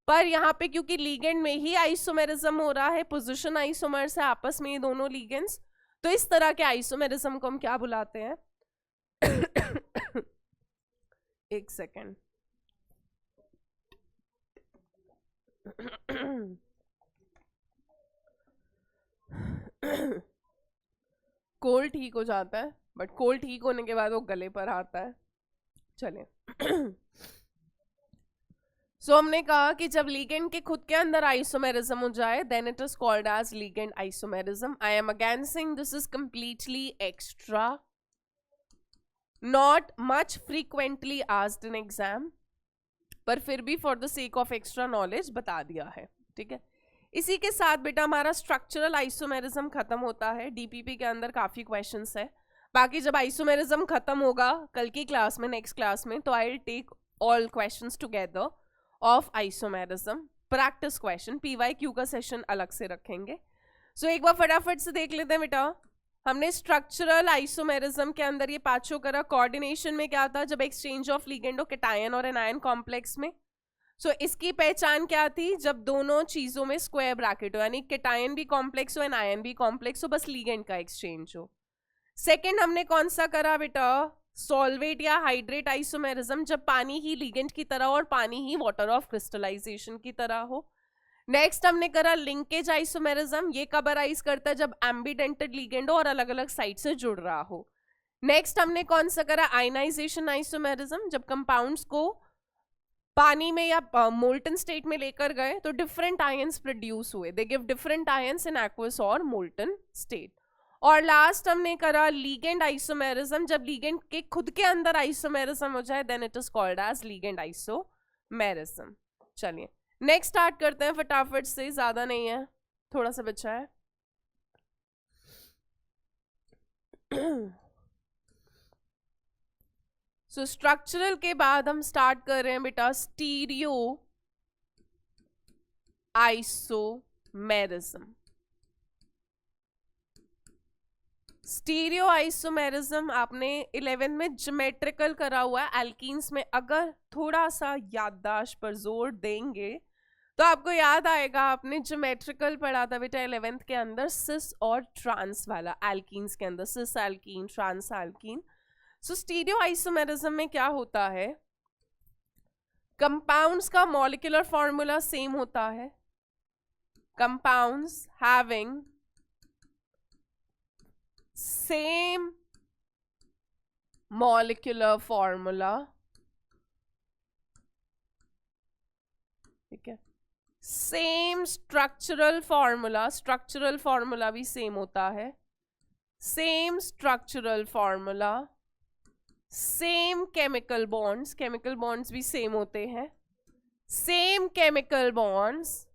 पर यहाँ पे क्योंकि लिगेंड में ही आइसोमेरिज्म हो रहा है, पोजीशन आइसोमर्स है आपस में ये दोनों लिगेंड्स, तो इस तरह के आइसोमेरिज्म को हम क्या बुलाते हैं, एक सेकेंड, कोल्ड ठीक हो जाता है, बट कोल्ड ठीक होने के बाद वो गले पर आता है। चले सो हमने कहा कि जब लिगेंड के खुद के अंदर आइसोमेरिज्म हो जाए, then it is called as ligand isomerism. I am again saying this is completely extra, not much frequently asked in exam, पर फिर भी for the sake of extra knowledge बता दिया है, ठीक है। इसी के साथ बेटा हमारा स्ट्रक्चरल आइसोमेरिज्म खत्म होता है। DPP के अंदर काफी क्वेश्चंस है, बाकी जब आइसोमेरिज्म खत्म होगा कल की क्लास में, नेक्स्ट क्लास में, तो I will take all questions together of isomerism, practice question. PYQ का सेशन अलग से रखेंगे। सो एक बार फटाफट से देख लेते हैं बेटा, हमने स्ट्रक्चरल आइसोमेरिज्म के अंदर ये पांचों करा। कोऑर्डिनेशन में क्या था, जब एक्सचेंज ऑफ लिगेंड हो कैटायन और एनायन कॉम्प्लेक्स में। सो इसकी पहचान क्या थी, जब दोनों चीजों में स्क्वायर ब्रैकेट हो, यानी कैटायन भी कॉम्प्लेक्स हो एनायन भी कॉम्प्लेक्स हो, बस लिगेंड का एक्सचेंज हो। सेकेंड हमने कौन सा करा बेटा, सॉल्वेट या हाइड्रेट आइसोमेरिज्म, जब पानी ही लिगेंड की तरह और पानी ही वाटर ऑफ क्रिस्टलाइजेशन की तरह हो। नेक्स्ट हमने करा लिंकेज आइसोमेरिज्म, ये कब अराइज करता है, जब एम्बिडेंटेड लिगेंड हो और अलग अलग साइड से जुड़ रहा हो। नेक्स्ट हमने कौन सा करा, आयनाइजेशन आइसोमेरिज्म, जब कंपाउंड्स को पानी में या मोल्टन स्टेट में लेकर गए तो डिफरेंट आयंस प्रोड्यूस हुए, they give different ions in aqueous और मोल्टन स्टेट। और लास्ट हमने करा लीगेंड आइसोमेरिज्म, जब लीगेंड के खुद के अंदर आइसोमेरिज्म हो जाए then it is called as ligand isomerism. चलिए नेक्स्ट स्टार्ट करते हैं फटाफट से, ज्यादा नहीं है, थोड़ा सा बचा है। सो स्ट्रक्चरल के बाद हम स्टार्ट कर रहे हैं बेटा स्टीरियो आइसोमेरिज्म। स्टीरियो आइसोमेरिज्म आपने 11th में ज्योमेट्रिकल करा हुआ है एल्कीन्स में। अगर थोड़ा सा याददाश्त पर जोर देंगे तो आपको याद आएगा, आपने ज्योमेट्रिकल पढ़ा था बेटा 11th के अंदर सिस और ट्रांस वाला, एल्कीन्स के अंदर सिस एल्कीन ट्रांस एल्कीन। सो स्टीरियो आइसोमेरिज्म में क्या होता है, कंपाउंड्स का मॉलिक्यूलर फॉर्मूला सेम होता है, compounds having same molecular formula, ठीक है, same structural formula, structural formula भी सेम होता है, same structural formula, same chemical bonds, chemical bonds भी सेम होते हैं, same chemical bonds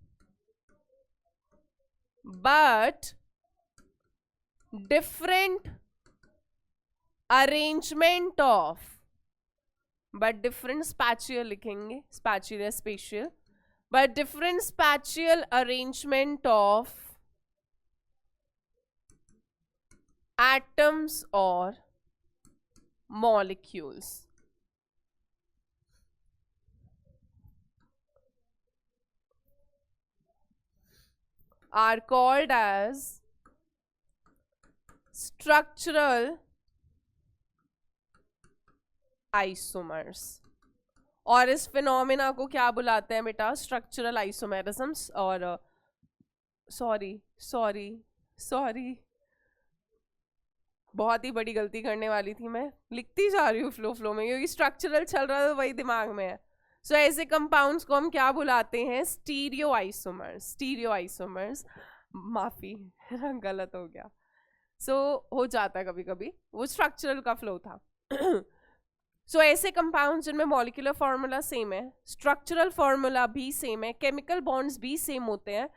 but different arrangement of, but different spatial लिखेंगे, स्पैशियल या spatial, but different spatial arrangement of atoms or molecules are called as structural isomers। और इस phenomena को क्या बुलाते हैं बेटा, स्ट्रक्चरल आइसोमेरिज्म्स। और सॉरी बहुत ही बड़ी गलती करने वाली थी, मैं लिखती जा रही हूँ फ्लो में, क्योंकि स्ट्रक्चरल चल रहा है तो वही दिमाग में है। सो ऐसे कंपाउंड्स को हम क्या बुलाते हैं, स्टीरियो आइसोमर्स, स्टीरियो आइसोमर्स, माफी गलत हो गया। हो जाता है कभी कभी, वो स्ट्रक्चरल का फ्लो था। ऐसे कंपाउंड्स जिनमें मॉलिक्यूलर फॉर्मूला सेम है, स्ट्रक्चरल फॉर्मूला भी सेम है, केमिकल बॉन्ड्स भी सेम होते हैं,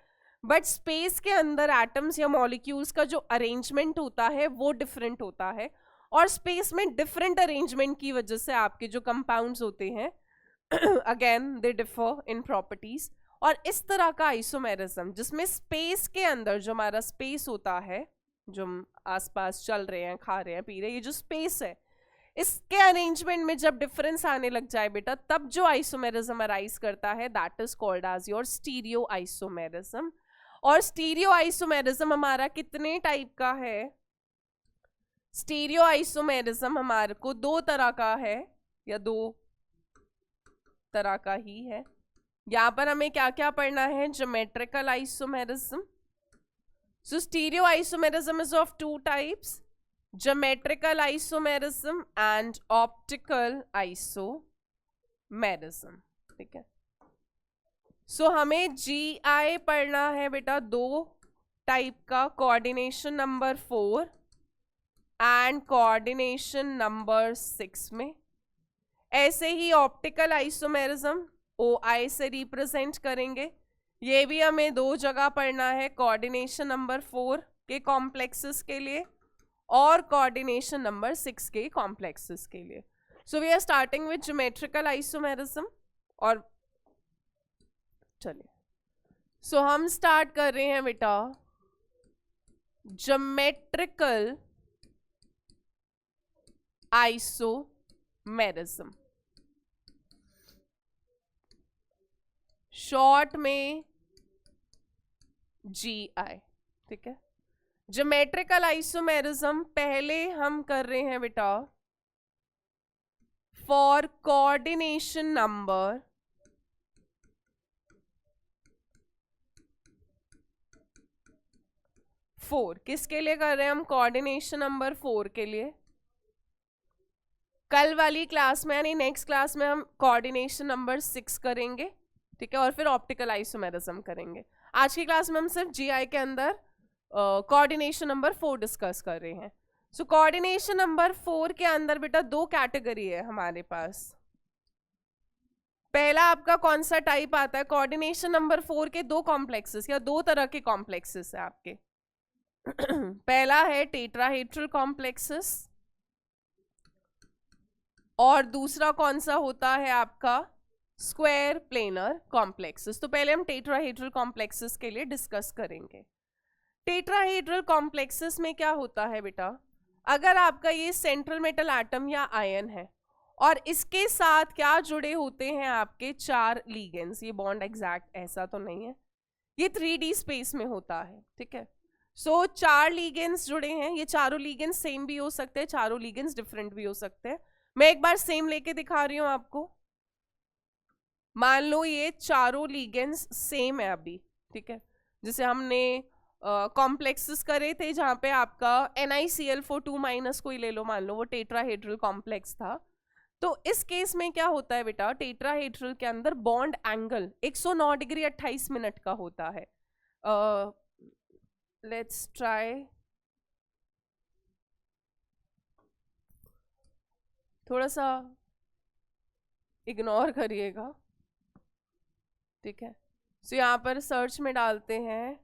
बट स्पेस के अंदर एटम्स या मॉलिक्यूल्स का जो अरेंजमेंट होता है वो डिफरेंट होता है, और स्पेस में डिफरेंट अरेंजमेंट की वजह से आपके जो कंपाउंड्स होते हैं again they differ in properties. और इस तरह का आइसोमेरिज्म जिसमें स्पेस के अंदर जो हमारा स्पेस होता है, जो हम आसपास चल रहे हैं, खा रहे हैं, पी रहे हैं, ये जो स्पेस है, इसके अरेंजमेंट में जब डिफरेंस आने लग जाए बेटा, तब जो आइसोमेरिज्म अराइज करता है that is called as your stereo isomerism. और स्टीरियो आइसोमेरिज्म हमारा कितने टाइप का है, स्टीरियो आइसोमेरिज्म हमारे को दो तरह का है, या दो तरह का ही है। यहां पर हमें क्या क्या पढ़ना है, geometrical isomerism. So stereo isomerism is of two types, geometrical isomerism and optical isomerism, ठीक है। हमें GI पढ़ना है बेटा दो टाइप का, coordination number 4 and coordination number 6 में। ऐसे ही ऑप्टिकल आइसोमेरिज्म OI से रिप्रेजेंट करेंगे, ये भी हमें दो जगह पढ़ना है, कोऑर्डिनेशन नंबर 4 के कॉम्प्लेक्सेस के लिए और कोऑर्डिनेशन नंबर 6 के कॉम्प्लेक्सेस के लिए। So we are starting with geometrical isomerism. और चलिए हम स्टार्ट कर रहे हैं बेटा ज्योमेट्रिकल आइसोमेरिज्म, शॉर्ट में GI, ठीक है। ज्योमेट्रिकल आइसोमेरिज्म पहले हम कर रहे हैं बेटा फॉर कोऑर्डिनेशन नंबर 4। किसके लिए कर रहे हैं हम, कोऑर्डिनेशन नंबर 4 के लिए। कल वाली क्लास में यानी नेक्स्ट क्लास में हम कोऑर्डिनेशन नंबर 6 करेंगे, ठीक है, और फिर ऑप्टिकल आइसोमेरिज्म करेंगे। आज की क्लास में हम सिर्फ जीआई के अंदर कोऑर्डिनेशन नंबर 4 डिस्कस कर रहे हैं। सो कोऑर्डिनेशन नंबर 4 के अंदर बेटा दो कैटेगरी है हमारे पास। पहला आपका कौन सा टाइप आता है? कोऑर्डिनेशन नंबर 4 के दो कॉम्प्लेक्सेस या दो तरह के कॉम्प्लेक्सेस है आपके। पहला है टेट्राहेड्रल कॉम्प्लेक्सेस और दूसरा कौन सा होता है आपका? Square planar complexes. तो पहले हम टेट्राहेड्रल कॉम्प्लेक्सेस के लिए डिस्कस करेंगे। टेट्राहेड्रल कॉम्प्लेक्सेस में क्या होता है बेटा? अगर आपका ये सेंट्रल मेटल एटम या आयन है और इसके साथ क्या जुड़े होते हैं आपके 4 लिगेंड्स, ये बॉन्ड एग्जैक्ट ऐसा तो नहीं है, ये 3D स्पेस में होता है, ठीक है। सो 4 लिगेंड्स जुड़े हैं, ये चारों लिगेंड्स सेम भी हो सकते हैं, चारों लिगेंड्स डिफरेंट भी हो सकते हैं। मैं एक बार सेम लेके दिखा रही हूं आपको। मान लो ये चारों लिगेंड्स सेम है अभी, ठीक है, जैसे हमने कॉम्प्लेक्सेस करे थे जहां पे आपका NiCl4 2- कोई ले लो, मान लो वो टेट्राहेड्रल कॉम्प्लेक्स था। तो इस केस में क्या होता है बेटा? टेट्राहेड्रल के अंदर बॉन्ड एंगल 109 डिग्री 28 मिनट का होता है। लेट्स ट्राई, थोड़ा सा इग्नोर करिएगा, ठीक है। सो यहाँ पर सर्च में डालते हैं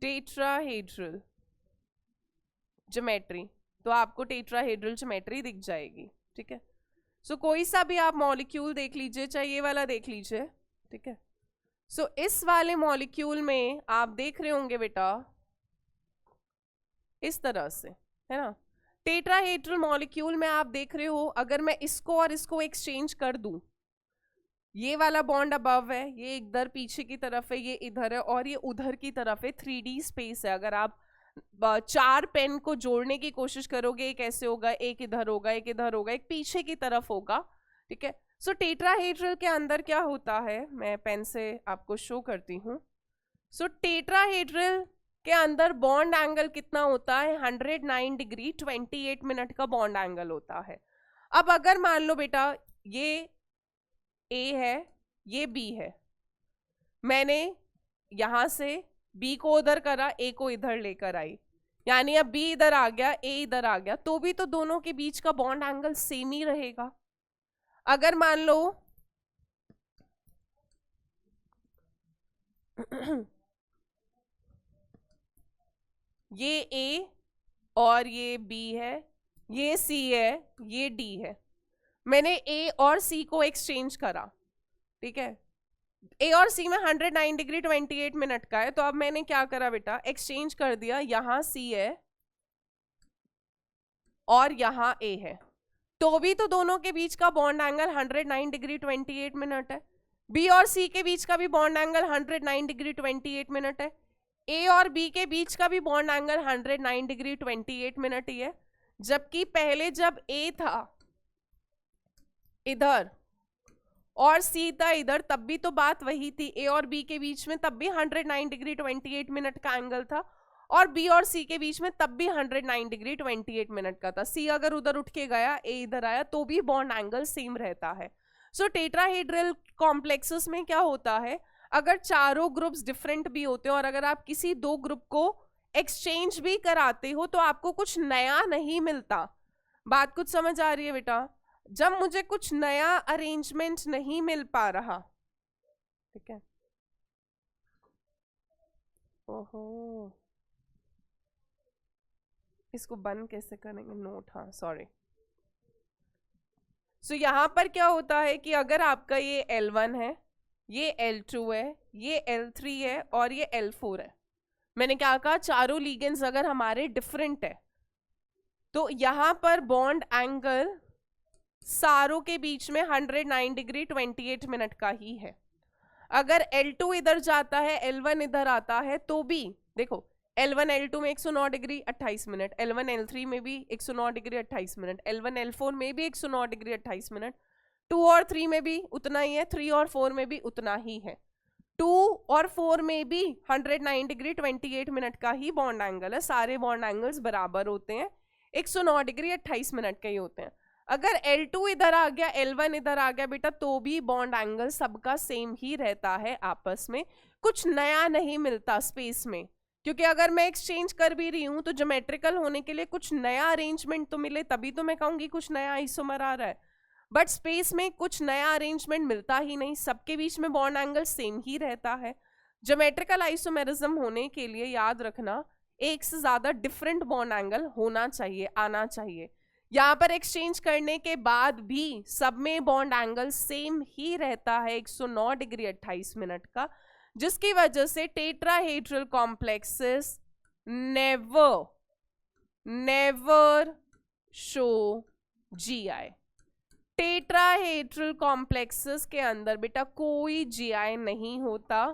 टेट्राहेड्रल ज्योमेट्री, तो आपको टेट्राहेड्रल ज्योमेट्री दिख जाएगी, ठीक है। सो कोई सा भी आप मॉलिक्यूल देख लीजिए, चाहे ये वाला देख लीजिए, ठीक है। सो इस वाले मॉलिक्यूल में आप देख रहे होंगे बेटा इस तरह से, है ना। टेट्राहेड्रल मॉलिक्यूल में आप देख रहे हो, अगर मैं इसको और इसको एक्सचेंज कर दूं, ये वाला बॉन्ड अबव है, ये इधर पीछे की तरफ है, ये इधर है और ये उधर की तरफ है, 3D स्पेस है। अगर आप 4 पेन को जोड़ने की कोशिश करोगे, एक ऐसे होगा, एक इधर होगा, एक इधर होगा, एक पीछे की तरफ होगा, ठीक है। सो टेट्राहेड्रल के अंदर क्या होता है, मैं पेन से आपको शो करती हूँ। सो टेट्राहेड्रल के अंदर बॉन्ड एंगल कितना होता है? 109 डिग्री 28 मिनट का बॉन्ड एंगल होता है। अब अगर मान लो बेटा ये A है, ये B है, मैंने यहां से B को उधर करा, A को इधर लेकर आई, यानी अब B इधर आ गया, A इधर आ गया, तो भी तो दोनों के बीच का बॉन्ड एंगल सेम ही रहेगा। अगर मान लो ये A और ये B है, ये C है, ये D है, मैंने A और C को एक्सचेंज करा, ठीक है। A और C में 109 डिग्री 28 मिनट का है, तो अब मैंने क्या करा बेटा? एक्सचेंज कर दिया, यहाँ C है और यहाँ A है, तो भी तो दोनों के बीच का बॉन्ड एंगल 109 डिग्री 28 मिनट है। B और C के बीच का भी बॉन्ड एंगल 109 डिग्री 28 मिनट है। A और B के बीच का भी बॉन्ड एंगल 109 डिग्री 28 मिनट ही है। जबकि पहले जब A था इधर और C था इधर, तब भी तो बात वही थी, A और B के बीच में तब भी 109 डिग्री 28 मिनट का एंगल था, और B और C के बीच में तब भी 109 डिग्री 28 मिनट का था। C अगर उधर उठ के गया, A इधर आया, तो भी बॉन्ड एंगल सेम रहता है। सो टेट्राहेड्रल कॉम्प्लेक्सेस में क्या होता है, अगर चारों ग्रुप्स डिफरेंट भी होते हैं और अगर आप किसी दो ग्रुप को एक्सचेंज भी कराते हो तो आपको कुछ नया नहीं मिलता। बात कुछ समझ आ रही है बेटा? जब मुझे कुछ नया अरेंजमेंट नहीं मिल पा रहा, ठीक है। ओहो, इसको बंद कैसे करेंगे? नोट, हाँ सॉरी। सो यहां पर क्या होता है कि अगर आपका ये L1 है, ये L2 है, ये L3 है और ये L4 है, मैंने क्या कहा? चारों लिगेंड्स अगर हमारे डिफरेंट है तो यहां पर बॉन्ड एंगल सारों के बीच में 109 डिग्री 28 मिनट का ही है। अगर L2 इधर जाता है, L1 इधर आता है, तो भी देखो L1 L2 में 109 डिग्री 28 मिनट, L1 L3 में भी 109 डिग्री 28 मिनट, L1 L4 में भी 109 डिग्री 28 मिनट, 2 और 3 में भी उतना ही है, 3 और 4 में भी उतना ही है। 2 और 4 में भी 109 डिग्री 28 मिनट का ही बॉन्ड एंगल है, सारे बॉन्ड एंगल्स बराबर होते हैं, 109 डिग्री 28 मिनट के ही होते हैं। अगर L2 इधर आ गया, L1 इधर आ गया बेटा, तो भी बॉन्ड एंगल सबका सेम ही रहता है आपस में, कुछ नया नहीं मिलता स्पेस में, क्योंकि अगर मैं एक्सचेंज कर भी रही हूं तो ज्योमेट्रिकल होने के लिए कुछ नया अरेंजमेंट तो मिले, तभी तो मैं कहूंगी कुछ नया आइसोमर आ रहा है। बट स्पेस में कुछ नया अरेंजमेंट मिलता ही नहीं, सबके बीच में बॉन्ड एंगल सेम ही रहता है। ज्योमेट्रिकल आइसोमेरिज्म होने के लिए याद रखना एक से ज्यादा डिफरेंट बॉन्ड एंगल होना चाहिए, आना चाहिए। यहाँ पर एक्सचेंज करने के बाद भी सब में बॉन्ड एंगल सेम ही रहता है 109 डिग्री 28 मिनट का, जिसकी वजह से tetrahedral complexes never show GI. Tetrahedral complexes के अंदर बेटा कोई जीआई नहीं होता,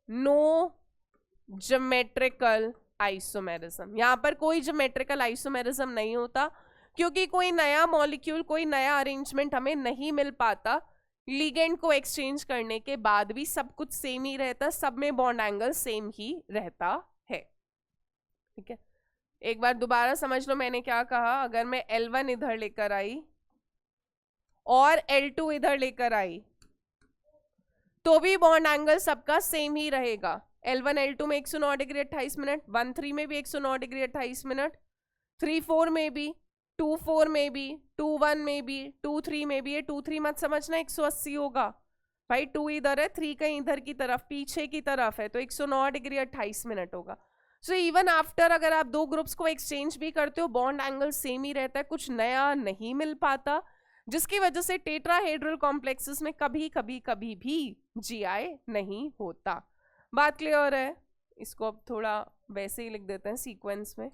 नो ज्योमेट्रिकल आइसोमेरिज्म। यहां पर कोई ज्योमेट्रिकल आइसोमेरिज्म नहीं होता, क्योंकि कोई नया मॉलिक्यूल, कोई नया अरेंजमेंट हमें नहीं मिल पाता। लिगेंड को एक्सचेंज करने के बाद भी सब कुछ सेम ही रहता, सब में बॉन्ड एंगल सेम ही रहता है। ठीक है, एक बार दोबारा समझ लो मैंने क्या कहा। अगर मैं L1 इधर लेकर आई और L2 इधर लेकर आई तो भी बॉन्ड एंगल सबका सेम ही रहेगा। L1 L2 में 109 डिग्री 28 मिनट, 1 3 में भी 109 डिग्री 28 मिनट, 3 4 में भी, 2 4 में भी, 2 1 में भी, 2 3 में भी। ये 2 3 मत समझना 180 होगा भाई, 2 इधर है, 3 कहीं इधर की तरफ पीछे की तरफ है, तो 109 डिग्री 28 मिनट होगा। सो इवन आफ्टर अगर आप दो ग्रुप्स को एक्सचेंज भी करते हो, बॉन्ड एंगल सेम ही रहता है, कुछ नया नहीं मिल पाता, जिसकी वजह से टेट्राहेड्रल कॉम्प्लेक्सेस में कभी भी जीआई नहीं होता। बात क्लियर है? इसको अब थोड़ा वैसे ही लिख देते हैं सीक्वेंस में,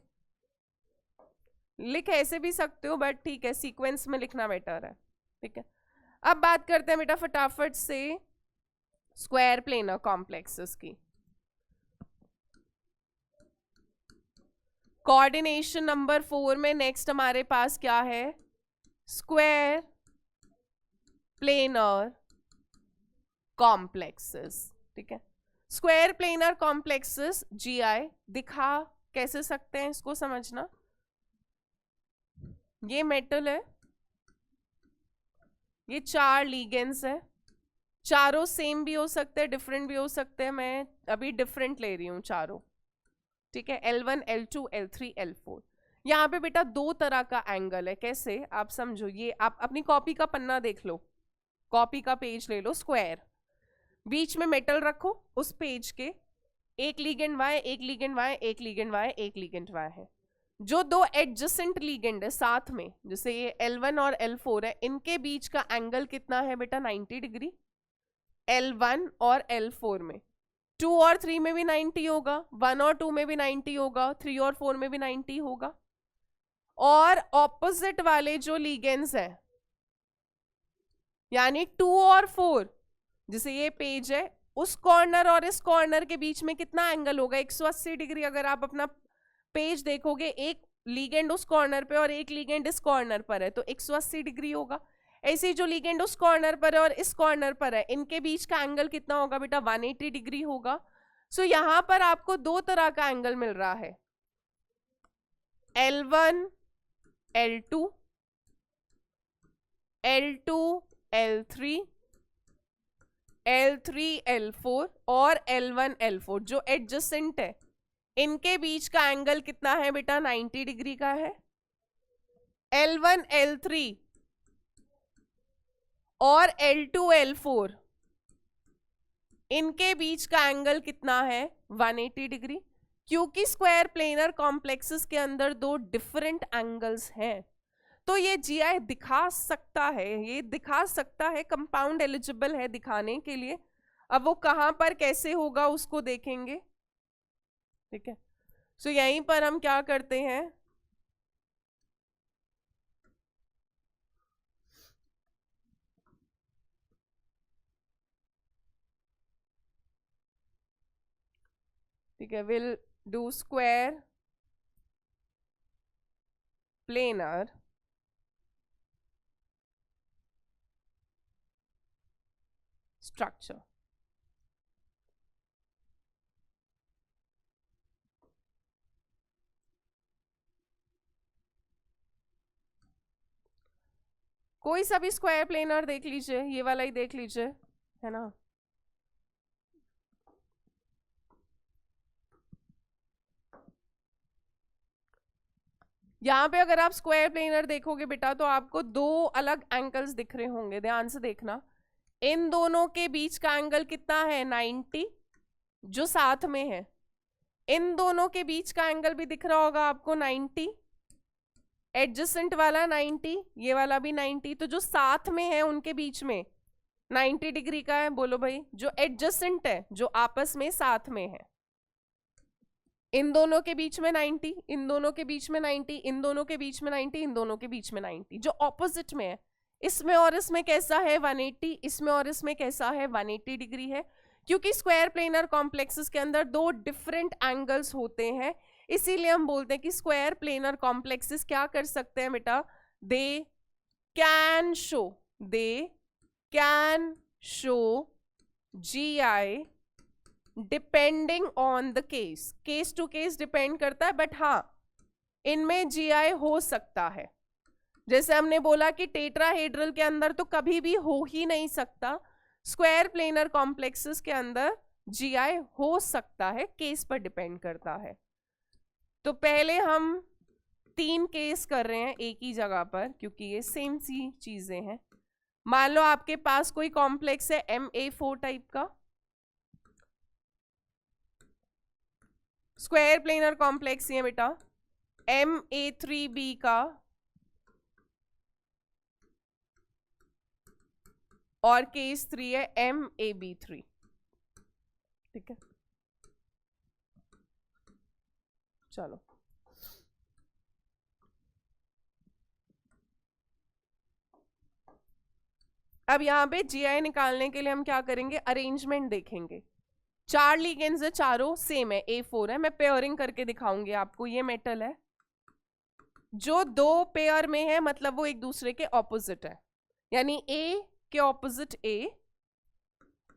लिख ऐसे भी सकते हो बट ठीक है, सीक्वेंस में लिखना बेटर है। ठीक है, अब बात करते हैं बेटा फटाफट से स्क्वायर प्लेनर कॉम्प्लेक्सेस की। कोऑर्डिनेशन नंबर 4 में नेक्स्ट हमारे पास क्या है? Square planar complexes. ठीक है, स्क्वायर प्लेनर कॉम्प्लेक्सेस जीआई दिखा कैसे सकते हैं, इसको समझना। ये मेटल है, ये 4 लिगेंड्स है, चारों सेम भी हो सकते हैं, डिफरेंट भी हो सकते हैं, मैं अभी डिफरेंट ले रही हूं चारों। ठीक है, L1 L2 L3 L4। यहाँ पे बेटा दो तरह का एंगल है, कैसे आप समझो। ये आप अपनी कॉपी का पन्ना देख लो, कॉपी का पेज ले लो, स्क्वायर, बीच में मेटल रखो, उस पेज के एक लिगेंड Y, एक लिगेंड Y, एक लिगेंड Y, एक लिगेंड Y है। जो दो एडजेसेंट लिगेंड है साथ में, जैसे ये L1 और L4 है, इनके बीच का एंगल कितना है बेटा? 90 डिग्री। L1 और L4 में 2 और 3 में भी 90 होगा, 1 और 2 में भी 90 होगा, 3 और 4 में भी 90 होगा। और ऑपोजिट वाले जो लिगेंड्स हैं, यानी 2 और 4, जैसे ये पेज है, उस कॉर्नर और इस कॉर्नर के बीच में कितना एंगल होगा? 180 डिग्री। अगर आप अपना पेज देखोगे, एक लिगेंड उस कॉर्नर पे और एक लिगेंड इस कॉर्नर पर है, तो 180 डिग्री होगा। ऐसे ही जो लिगेंड उस कॉर्नर पर है और इस कॉर्नर पर है, इनके बीच का एंगल कितना होगा बेटा? 180 डिग्री होगा। सो यहां पर आपको दो तरह का एंगल मिल रहा है, L1 L2, L2 L3, L3 L4 और L1 L4 जो एडजेसेंट है, इनके बीच का एंगल कितना है बेटा? 90 डिग्री का है। L1 L3 और L2 L4 इनके बीच का एंगल कितना है? 180 डिग्री। क्योंकि स्क्वायर प्लेनर कॉम्प्लेक्सेस के अंदर दो डिफरेंट एंगल्स हैं, तो ये जीआई दिखा सकता है, ये दिखा सकता है, कंपाउंड एलिजिबल है दिखाने के लिए। अब वो कहां पर कैसे होगा उसको देखेंगे। ठीक है, सो यहीं पर हम क्या करते हैं, ठीक है, will do square planar structure. कोई सा भी स्क्वायर प्लेनर देख लीजिए, ये वाला ही देख लीजिए, है ना। यहाँ पे अगर आप स्क्वायर प्लेनर देखोगे बेटा तो आपको दो अलग एंगल्स दिख रहे होंगे, ध्यान से देखना। इन दोनों के बीच का एंगल कितना है 90, जो साथ में है। इन दोनों के बीच का एंगल भी दिख रहा होगा आपको 90, एडजेसेंट वाला 90, ये वाला भी 90। तो जो साथ में है उनके बीच में 90 डिग्री का है, बोलो भाई। जो एडजेसेंट है, जो आपस में साथ में है, इन दोनों के बीच में 90, इन दोनों के बीच में 90, इन दोनों के बीच में 90, इन दोनों के बीच में 90। जो ऑपोजिट में है, इसमें और इसमें कैसा है 180, इसमें और इसमें कैसा है 180 डिग्री है। क्योंकि स्क्वायर प्लेनर कॉम्प्लेक्सेस के अंदर दो डिफरेंट एंगल्स होते हैं, इसीलिए हम बोलते हैं कि स्क्वायर प्लेनर कॉम्प्लेक्सेस क्या कर सकते हैं बेटा, they can show GI depending on the case to case depend करता है, बट हाँ इनमें GI हो सकता है। जैसे हमने बोला कि टेट्राहेड्रल के अंदर तो कभी भी हो ही नहीं सकता, स्क्वायर प्लेनर कॉम्प्लेक्सेस के अंदर GI हो सकता है, केस पर डिपेंड करता है। तो पहले हम 3 केस कर रहे हैं एक ही जगह पर, क्योंकि ये सेम सी चीजें हैं। मान लो आपके पास कोई कॉम्प्लेक्स है MA4 टाइप का, स्क्वायर प्लेनर कॉम्प्लेक्स है बेटा MA3B का, और केस 3 है MAB3, ठीक है। चलो अब यहां पे GI निकालने के लिए हम क्या करेंगे, अरेंजमेंट देखेंगे। 4 लिगेंड्स है, चारों सेम है, A4 है। मैं पेयरिंग करके दिखाऊंगी आपको। ये मेटल है, जो 2 पेयर में है मतलब वो एक दूसरे के ऑपोजिट है, यानी A के ऑपोजिट A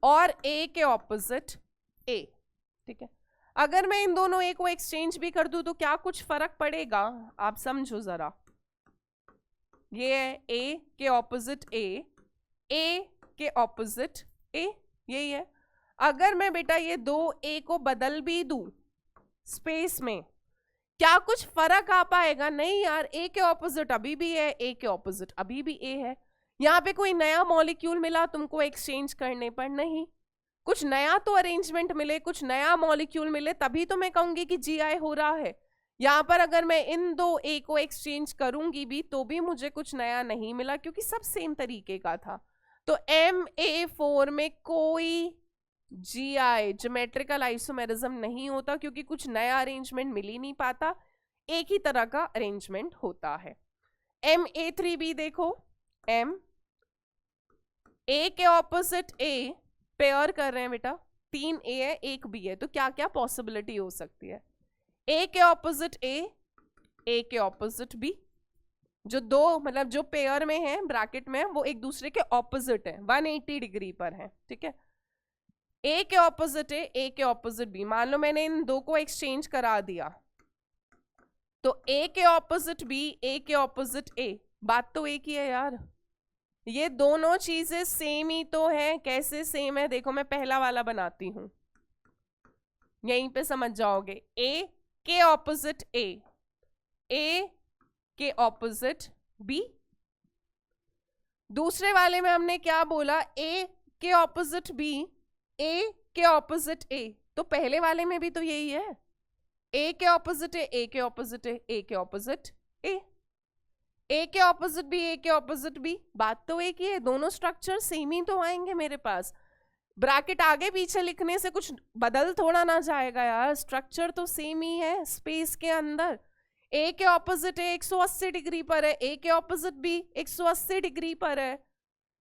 और A के ऑपोजिट A, ठीक है। अगर मैं इन दोनों A को एक्सचेंज भी कर दूं तो क्या कुछ फर्क पड़ेगा, आप समझो जरा। ये है A के ऑपोजिट A के ऑपोजिट A, यही है। अगर मैं बेटा ये 2 A को बदल भी दूं स्पेस में, क्या कुछ फर्क आ पाएगा? नहीं यार, A के ऑपोजिट अभी भी है, A के ऑपोजिट अभी भी A है। यहाँ पे कोई नया मॉलिक्यूल मिला तुमको एक्सचेंज करने पर? नहीं। कुछ नया तो अरेंजमेंट मिले, कुछ नया मॉलिक्यूल मिले, तभी तो मैं कहूंगी कि GI हो रहा है। यहाँ पर अगर मैं इन 2 A को एक्सचेंज करूंगी भी तो भी मुझे कुछ नया नहीं मिला, क्योंकि सब सेम तरीके का था। तो MA4 में कोई GI ज्योमेट्रिकल आइसोमेरिज्म नहीं होता, क्योंकि कुछ नया अरेंजमेंट मिल ही नहीं पाता, एक ही तरह का अरेंजमेंट होता है। MA3B देखो, M A के ऑपोजिट A पेयर कर रहे हैं बेटा, 3 A है 1 B है, तो क्या क्या पॉसिबिलिटी हो सकती है? A के ऑपोजिट A के ऑपोजिट B, जो 2 मतलब जो पेयर में है ब्रैकेट में, वो एक दूसरे के ऑपोजिट है, 180 डिग्री पर है, ठीक है। A के ऑपोजिट A के ऑपोजिट B, मान लो मैंने इन 2 को एक्सचेंज करा दिया, तो A के ऑपोजिट B, A के ऑपोजिट A, बात तो एक ही है यार। ये दोनों चीजें सेम ही तो है। कैसे सेम है, देखो मैं पहला वाला बनाती हूं, यहीं पे समझ जाओगे। A के ऑपोजिट A के ऑपोजिट B। दूसरे वाले में हमने क्या बोला, A के ऑपोजिट B, A के ऑपोजिट A, तो पहले वाले में भी तो यही है, A के ऑपोजिट A के ऑपोजिट A के ऑपोजिट A के ऑपोजिट B, A के ऑपोजिट B, बात तो एक ही है। दोनों स्ट्रक्चर सेम ही तो आएंगे मेरे पास। ब्रैकेट आगे पीछे लिखने से कुछ बदल थोड़ा ना जाएगा यार, स्ट्रक्चर तो सेम ही है स्पेस के अंदर। A के ऑपोजिट A 180 डिग्री पर है, A के ऑपोजिट B 180 डिग्री पर है,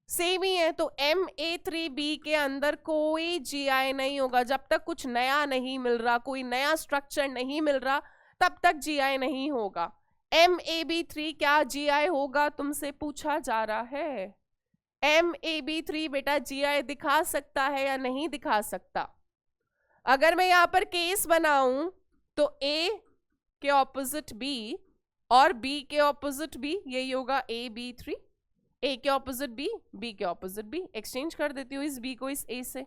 सेम ही है। तो MA3B के अंदर कोई GI नहीं होगा जब तक कुछ नया नहीं मिल रहा, कोई नया स्ट्रक्चर नहीं मिल रहा, तब तक GI नहीं होगा। MAB3 क्या GI होगा, तुमसे पूछा जा रहा है। MAB3 बेटा GI दिखा सकता है या नहीं दिखा सकता? अगर मैं यहाँ पर केस बनाऊं तो A के ऑपोजिट B और B के ऑपोजिट B, यही होगा AB3। ए के ऑपोजिट बी, बी के ऑपोजिट बी, एक्सचेंज कर देती हूँ इस बी को इस ए से,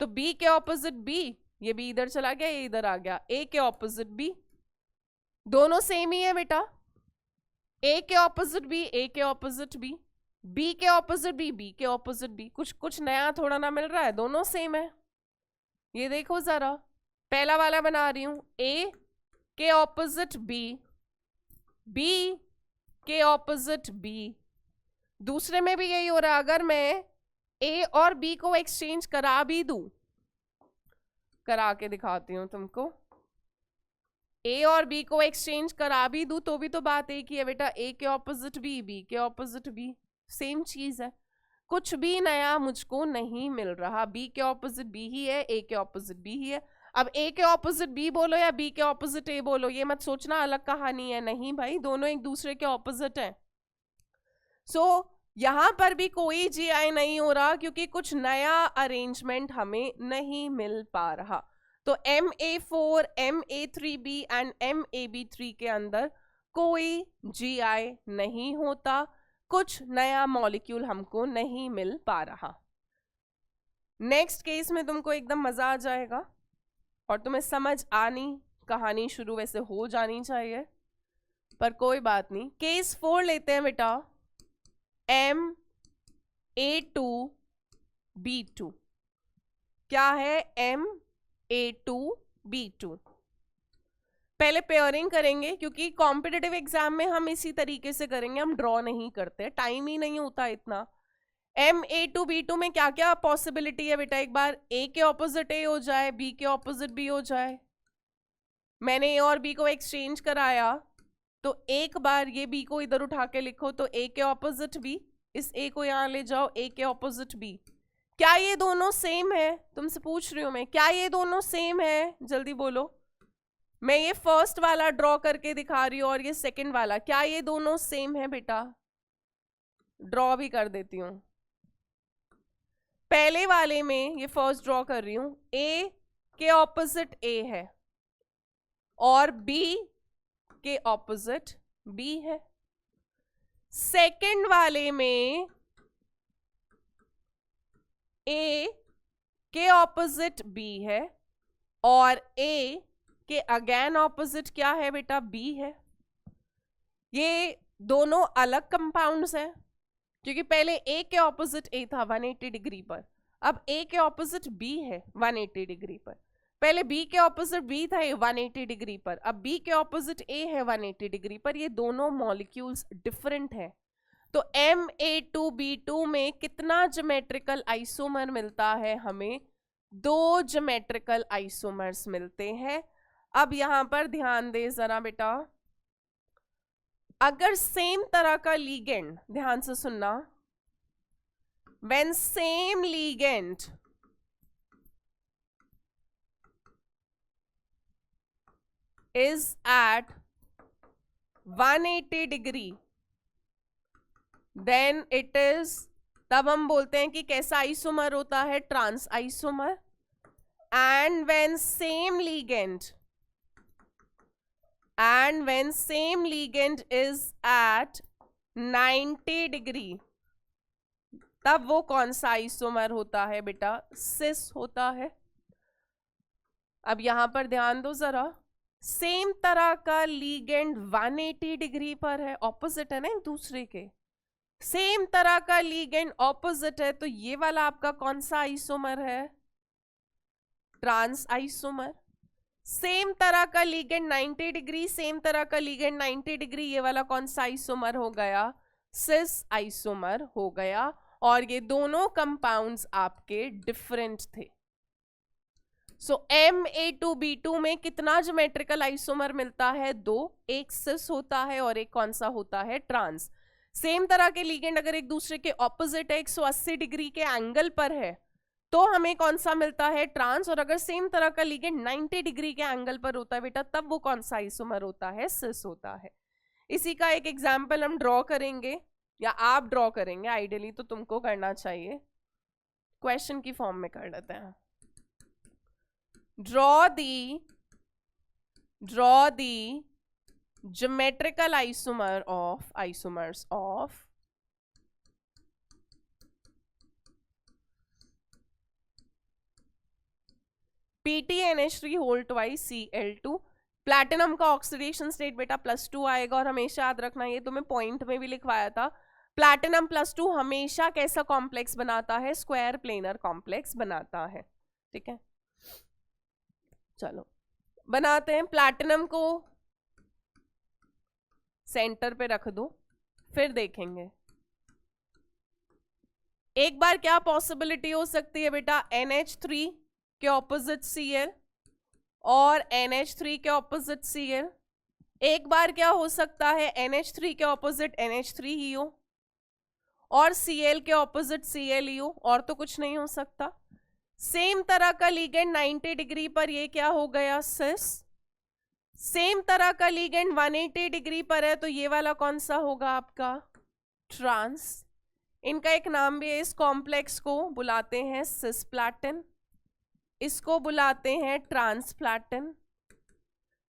तो बी के ऑपोजिट बी, ये बी इधर चला गया, ये इधर आ गया, ए के ऑपोजिट बी, दोनों सेम ही है बेटा, ए के ऑपोजिट बी, ए के ऑपोजिट बी, बी के ऑपोजिट बी, बी के ऑपोजिट बी, कुछ नया थोड़ा ना मिल रहा है, दोनों सेम है। ये देखो जरा, पहला वाला बना रही हूं, ए के ऑपोजिट बी, बी के ऑपोजिट बी, दूसरे में भी यही हो रहा है। अगर मैं ए और बी को एक्सचेंज करा भी दूं, करा के दिखाती हूं तुमको, ए और बी को एक्सचेंज करा भी दूं तो भी तो बात एक ही है बेटा, ए के ऑपोजिट बी, बी के ऑपोजिट बी, सेम चीज है, कुछ भी नया मुझको नहीं मिल रहा, बी के ऑपोजिट बी ही है, ए के ऑपोजिट बी ही है। अब ए के ऑपोजिट बी बोलो या बी के ऑपोजिट ए बोलो, ये मत सोचना अलग कहानी है, नहीं भाई, दोनों एक दूसरे के ऑपोजिट है। सो यहां पर भी कोई जीआई नहीं हो रहा क्योंकि कुछ नया अरेंजमेंट हमें नहीं मिल पा रहा। तो MA4, MA3B एंड MAB3 के अंदर कोई जीआई नहीं होता, कुछ नया मॉलिक्यूल हमको नहीं मिल पा रहा। नेक्स्ट केस में तुमको एकदम मजा आ जाएगा और तुम्हें समझ आनी कहानी शुरू वैसे हो जानी चाहिए, पर कोई बात नहीं। केस 4 लेते हैं बेटा, MA2B2, क्या है MA2B2। पहले पेयरिंग करेंगे क्योंकि कॉम्पिटिटिव एग्जाम में हम इसी तरीके से करेंगे, हम ड्रॉ नहीं करते, टाइम ही नहीं होता इतना। MA2B2 में क्या क्या पॉसिबिलिटी है बेटा, एक बार ए के ऑपोजिट ए हो जाए, बी के ऑपोजिट बी हो जाए, मैंने ए और बी को एक्सचेंज कराया तो एक बार ये बी को इधर उठा के लिखो तो ए के ऑपोजिट बी, इस ए को यहां ले जाओ, ए के ऑपोजिट बी। क्या ये दोनों सेम है, तुमसे पूछ रही हूं मैं, क्या ये दोनों सेम है, जल्दी बोलो। मैं ये फर्स्ट वाला ड्रॉ करके दिखा रही हूँ और ये सेकंड वाला, क्या ये दोनों सेम है बेटा, ड्रॉ भी कर देती हूँ। पहले वाले में ये फर्स्ट ड्रॉ कर रही हूं, ए के ऑपोजिट ए है और बी के ऑपोजिट बी है। सेकंड वाले में ए के ऑपोजिट बी है और ए के अगेन ऑपोजिट क्या है बेटा, बी है। ये दोनों अलग कंपाउंड्स हैं क्योंकि पहले ए के ऑपोजिट ए था 180 डिग्री पर, अब ए के ऑपोजिट बी है 180 डिग्री पर। पहले बी के ऑपोजिट बी था 180 डिग्री पर, अब बी के ऑपोजिट ए है 180 डिग्री पर। ये दोनों मॉलिक्यूल्स डिफरेंट है। तो MA2B2 में कितना ज्योमेट्रिकल आइसोमर मिलता है हमें, 2 ज्योमेट्रिकल आइसोमर्स मिलते हैं। अब यहां पर ध्यान दे जरा बेटा, अगर सेम तरह का लीगेंड, ध्यान से सुनना, when same ligand is at 180 degree then it is, तब हम बोलते हैं कि कैसा आइसोमर होता है, trans isomer. and when same ligand is at 90 degree, तब वो कौन सा आइसोमर होता है बेटा, सिस होता है। अब यहां पर ध्यान दो जरा, सेम तरह का लीगेंड 180 डिग्री पर है, ऑपोजिट है ना एक दूसरे के, सेम तरह का लीगेंड ऑपोजिट है, तो ये वाला आपका कौन सा आइसोमर है, ट्रांस आइसोमर। सेम तरह का लीगेंड 90 डिग्री, सेम तरह का लीगेंड 90 डिग्री, ये वाला कौन सा आइसोमर हो गया, सिस आइसोमर हो गया। और ये दोनों कंपाउंड्स आपके डिफरेंट थे। सो MA2B2 में कितना ज्योमेट्रिकल आइसोमर मिलता है, 2, एक सिस होता है और एक कौन सा होता है, ट्रांस। सेम तरह के लीगेंड अगर एक दूसरे के ऑपोजिट है, 180 डिग्री के एंगल पर है, तो हमें कौन सा मिलता है, ट्रांस। और अगर सेम तरह का लीगेंड 90 डिग्री के एंगल पर होता है बेटा, तब वो कौन सा आइसोमर होता है, सिस होता है। इसी का एक एग्जाम्पल हम ड्रॉ करेंगे या आप ड्रॉ करेंगे, आइडियली तो तुमको करना चाहिए, क्वेश्चन की फॉर्म में कर लेते हैं। Draw the geometrical isomers of PTNH3 whole twice Cl2। Platinum का ऑक्सीडेशन स्टेट बेटा +2 आएगा, और हमेशा याद रखना, ये तुम्हें पॉइंट में भी लिखवाया था, प्लैटिनम +2 हमेशा कैसा कॉम्प्लेक्स बनाता है, स्क्वायर प्लेनर कॉम्प्लेक्स बनाता है। ठीक है, चलो बनाते हैं। प्लैटिनम को सेंटर पे रख दो, फिर देखेंगे एक बार क्या पॉसिबिलिटी हो सकती है बेटा, NH3 के ऑपोजिट Cl और NH3 के ऑपोजिट Cl। एक बार क्या हो सकता है, NH3 के ऑपोजिट NH3 ही हो और Cl के ऑपोजिट Cl ही हो, और तो कुछ नहीं हो सकता। सेम तरह का लीगेंड 90 डिग्री पर ये क्या हो गया, सिस। सेम तरह का लीगेंड 180 डिग्री पर है, तो ये वाला कौन सा होगा आपका, ट्रांस। इनका एक नाम भी है, इस कॉम्प्लेक्स को बुलाते हैं सिस्प्लैटिन, इसको बुलाते हैं ट्रांसप्लैटिन।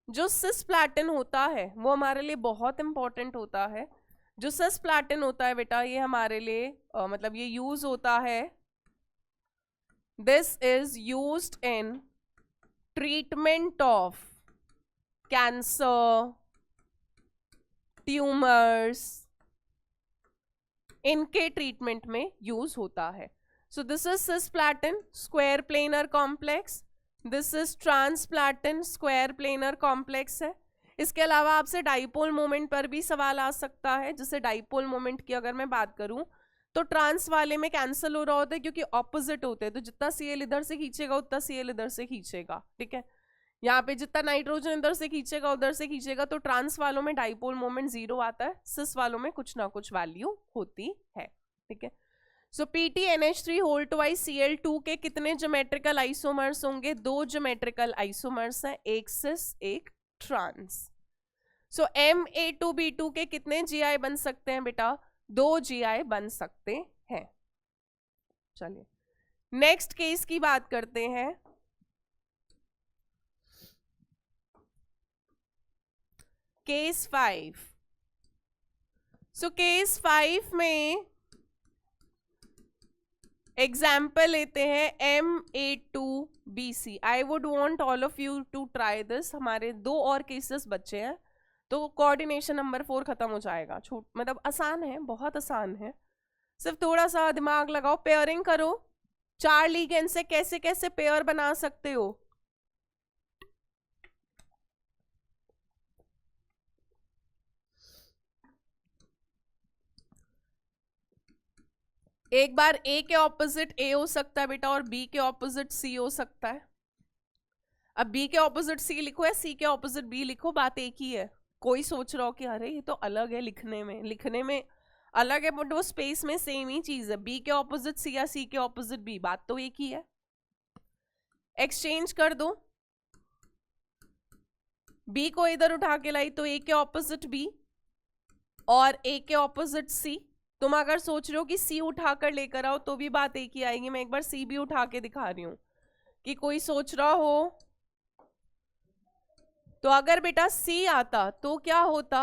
जो सिस्प्लैटिन होता है वो हमारे लिए बहुत इंपॉर्टेंट होता है। जो सिस्प्लैटिन होता है बेटा, ये हमारे लिए मतलब ये यूज होता है, this is used in treatment of cancer, tumours, इनके ट्रीटमेंट में यूज होता है। So this is cisplatin square planar complex, this is transplatin square planar complex है। इसके अलावा आपसे डाइपोल मोमेंट पर भी सवाल आ सकता है। जैसे डाइपोल मोमेंट की अगर मैं बात करूं तो ट्रांस वाले में कैंसिल हो रहा होता है क्योंकि ऑपोजिट होते हैं, तो जितना Cl इधर से खींचेगा उतना Cl इधर से खींचेगा। ठीक है, यहाँ पे जितना नाइट्रोजन इधर से खींचेगा उधर से खींचेगा, तो ट्रांस वालों में डाइपोल मोमेंट 0 आता है, सिस वालों में कुछ ना कुछ वैल्यू होती है। ठीक है, सो PTNH3 होल ट्वाइस Cl2 के कितने ज्योमेट्रिकल आइसोमर्स होंगे, 2 ज्योमेट्रिकल आइसोमर्स हैं, एक सिस एक ट्रांस। सो Ma2B2 के कितने GI बन सकते हैं बेटा, 2 GI बन सकते हैं। चलिए नेक्स्ट केस की बात करते हैं। केस 5। सो केस 5 में एग्जाम्पल लेते हैं Ma2BC। I would want all of you to try this. हमारे 2 और केसेस बचे हैं, तो कोऑर्डिनेशन नंबर 4 खत्म हो जाएगा। मतलब आसान है, बहुत आसान है, सिर्फ थोड़ा सा दिमाग लगाओ, पेयरिंग करो। 4 लीगेंड से कैसे कैसे पेयर बना सकते हो। एक बार A के ऑपोजिट A हो सकता है बेटा, और B के ऑपोजिट C हो सकता है। अब B के ऑपोजिट C लिखो या C के ऑपोजिट B लिखो, बात एक ही है। कोई सोच रहा हो कि अरे ये तो अलग है, लिखने में अलग है, बट वो स्पेस में सेम ही चीज है। B के ऑपोजिट C या C के ऑपोजिट B, बात तो एक ही है। एक्सचेंज कर दो, B को इधर उठा के लाई तो A के ऑपोजिट B और A के ऑपोजिट C। तुम अगर सोच रहे हो कि C उठाकर लेकर आओ तो भी बात एक ही आएगी। मैं एक बार C भी उठा के दिखा रही हूं कि कोई सोच रहा हो। तो अगर बेटा C आता तो क्या होता,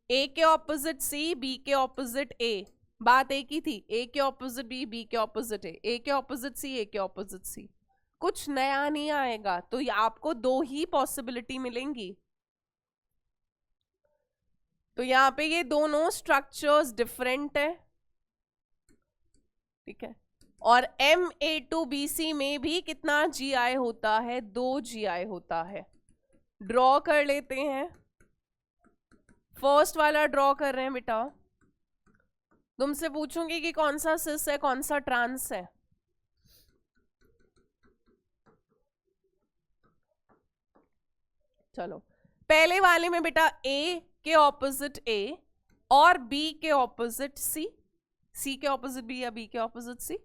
A के ऑपोजिट C, B के ऑपोजिट A, बात एक ही थी। A के ऑपोजिट B, B के ऑपोजिट A के ऑपोजिट C, A के ऑपोजिट C, कुछ नया नहीं आएगा। तो आपको 2 ही पॉसिबिलिटी मिलेंगी। तो यहाँ पे ये दोनों स्ट्रक्चर्स डिफरेंट है, ठीक है। और Ma2BC में भी कितना GI होता है, 2 GI होता है। ड्रॉ कर लेते हैं, फर्स्ट वाला ड्रॉ कर रहे हैं बेटा। तुमसे पूछूंगी कि कौन सा सिस है कौन सा ट्रांस है। चलो पहले वाले में बेटा A के ऑपोजिट A और B के ऑपोजिट C, C के ऑपोजिट B या B के ऑपोजिट C।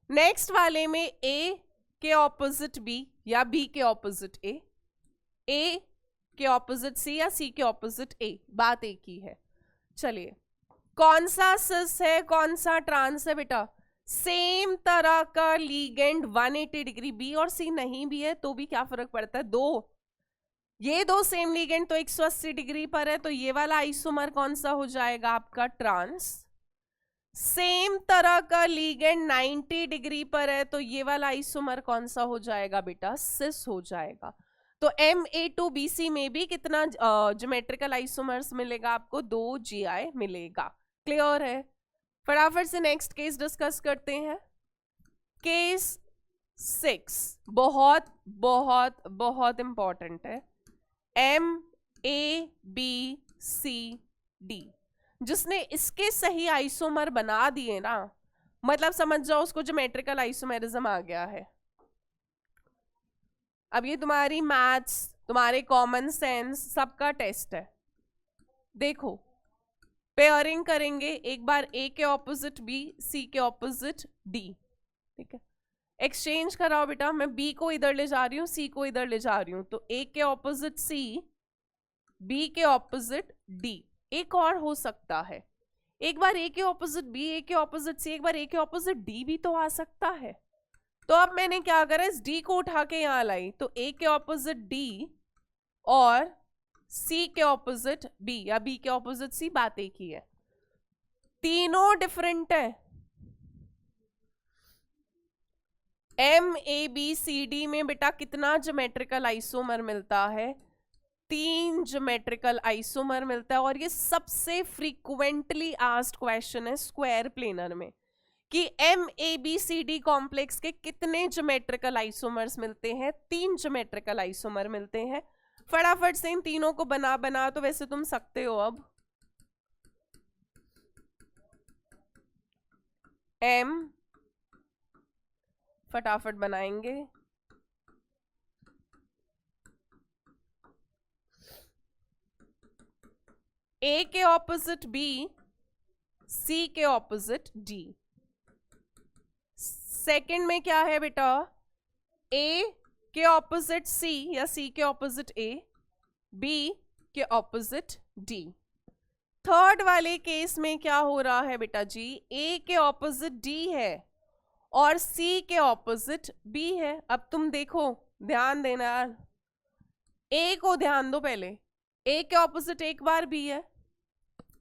नेक्स्ट वाले में A के ऑपोजिट B या B के ऑपोजिट A, A के ऑपोजिट C या C के ऑपोजिट A, बात एक ही है। चलिए कौन सा सिस है कौन सा ट्रांस है बेटा, सेम तरह का लीगेंड 180 डिग्री। B और C नहीं भी है तो भी क्या फर्क पड़ता है, 2 ये 2 सेम लीगेंड तो 180 डिग्री पर है, तो ये वाला आइसोमर कौन सा हो जाएगा आपका, ट्रांस। सेम तरह का लीगेंड 90 डिग्री पर है तो ये वाला आइसोमर कौन सा हो जाएगा बेटा, सिस हो जाएगा। तो Ma2Bc में भी कितना ज्योमेट्रिकल आइसोमर्स मिलेगा आपको, 2 GI मिलेगा। क्लियर है? फटाफट से नेक्स्ट केस डिस्कस करते हैं। केस 6 बहुत बहुत बहुत इंपॉर्टेंट है। MABCD, जिसने इसके सही आइसोमर बना दिए ना, मतलब समझ जाओ उसको ज्योमेट्रिकल आइसोमेरिज्म आ गया है। अब ये तुम्हारी मैथ्स, तुम्हारे कॉमन सेंस सबका टेस्ट है। देखो पेयरिंग करेंगे, एक बार A के ऑपोजिट B, C के ऑपोजिट D, ठीक है। एक्सचेंज कराओ बेटा, मैं B को इधर ले जा रही हूँ, C को इधर ले जा रही हूँ, तो A के ऑपोजिट C, B के ऑपोजिट D। एक और हो सकता है, एक बार A के ऑपोजिट B, A के ऑपोजिट C, एक बार A के ऑपोजिट D भी तो आ सकता है। तो अब मैंने क्या करा, इस D को उठा के यहाँ लाई, तो A के ऑपोजिट D और C के ऑपोजिट B या B के ऑपोजिट C, बात एक ही है, तीनों डिफरेंट है। MABCD में बेटा कितना ज्योमेट्रिकल आइसोमर मिलता है, 3 ज्योमेट्रिकल आइसोमर मिलता है। और ये सबसे फ्रीक्वेंटली आस्क्ड क्वेश्चन है स्क्वायर प्लेनर में कि MABCD कॉम्प्लेक्स के कितने ज्योमेट्रिकल आइसोमर्स मिलते हैं, 3 ज्योमेट्रिकल आइसोमर मिलते हैं। फटाफट से इन तीनों को बना तो वैसे तुम सकते हो। अब M फटाफट बनाएंगे, A के ऑपोजिट B, C के ऑपोजिट D। सेकंड में क्या है बेटा, A के ऑपोजिट C या C के ऑपोजिट A, B के ऑपोजिट D। थर्ड वाले केस में क्या हो रहा है बेटा जी, A के ऑपोजिट D है और C के ऑपोजिट B है। अब तुम देखो, ध्यान देना यार, A को ध्यान दो पहले, A के ऑपोजिट एक बार B है,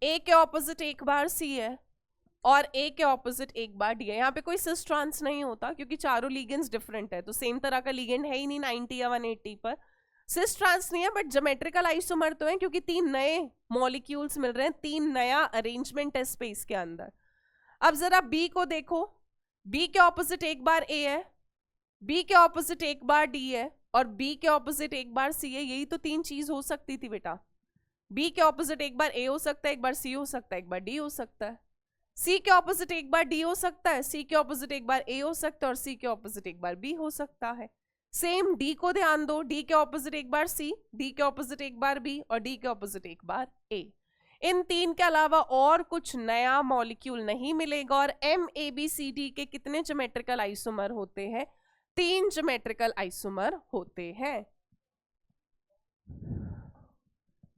A के ऑपोजिट एक बार C है और A के ऑपोजिट एक बार D है। यहाँ पे कोई सिस ट्रांस नहीं होता क्योंकि चारों लीगेंड्स डिफरेंट है, तो सेम तरह का लीगेंड है ही नहीं 90 या 180 पर। सिस ट्रांस नहीं है बट ज्योमेट्रिकल आइसोमर तो है क्योंकि 3 नए मॉलिक्यूल्स मिल रहे हैं, 3 नया अरेंजमेंट है स्पेस के अंदर। अब जरा B को देखो, B के ऑपोजिट एक बार A है, B के ऑपोजिट एक बार D है और B के ऑपोजिट एक बार C है। यही तो 3 चीज हो सकती थी बेटा। B के ऑपोजिट एक बार A हो सकता है, एक बार C हो सकता है, एक बार D हो सकता है। C के ऑपोजिट एक बार D हो सकता है, C के ऑपोजिट एक बार A हो सकता है और C के ऑपोजिट एक बार B हो सकता है। सेम D को ध्यान दो, D के ऑपोजिट एक बार C, D के ऑपोजिट एक बार B और D के ऑपोजिट एक बार A। इन 3 के अलावा और कुछ नया मॉलिक्यूल नहीं मिलेगा। और MABCD के कितने ज्योमेट्रिकल आइसोमर होते हैं, 3 ज्योमेट्रिकल आइसोमर होते हैं।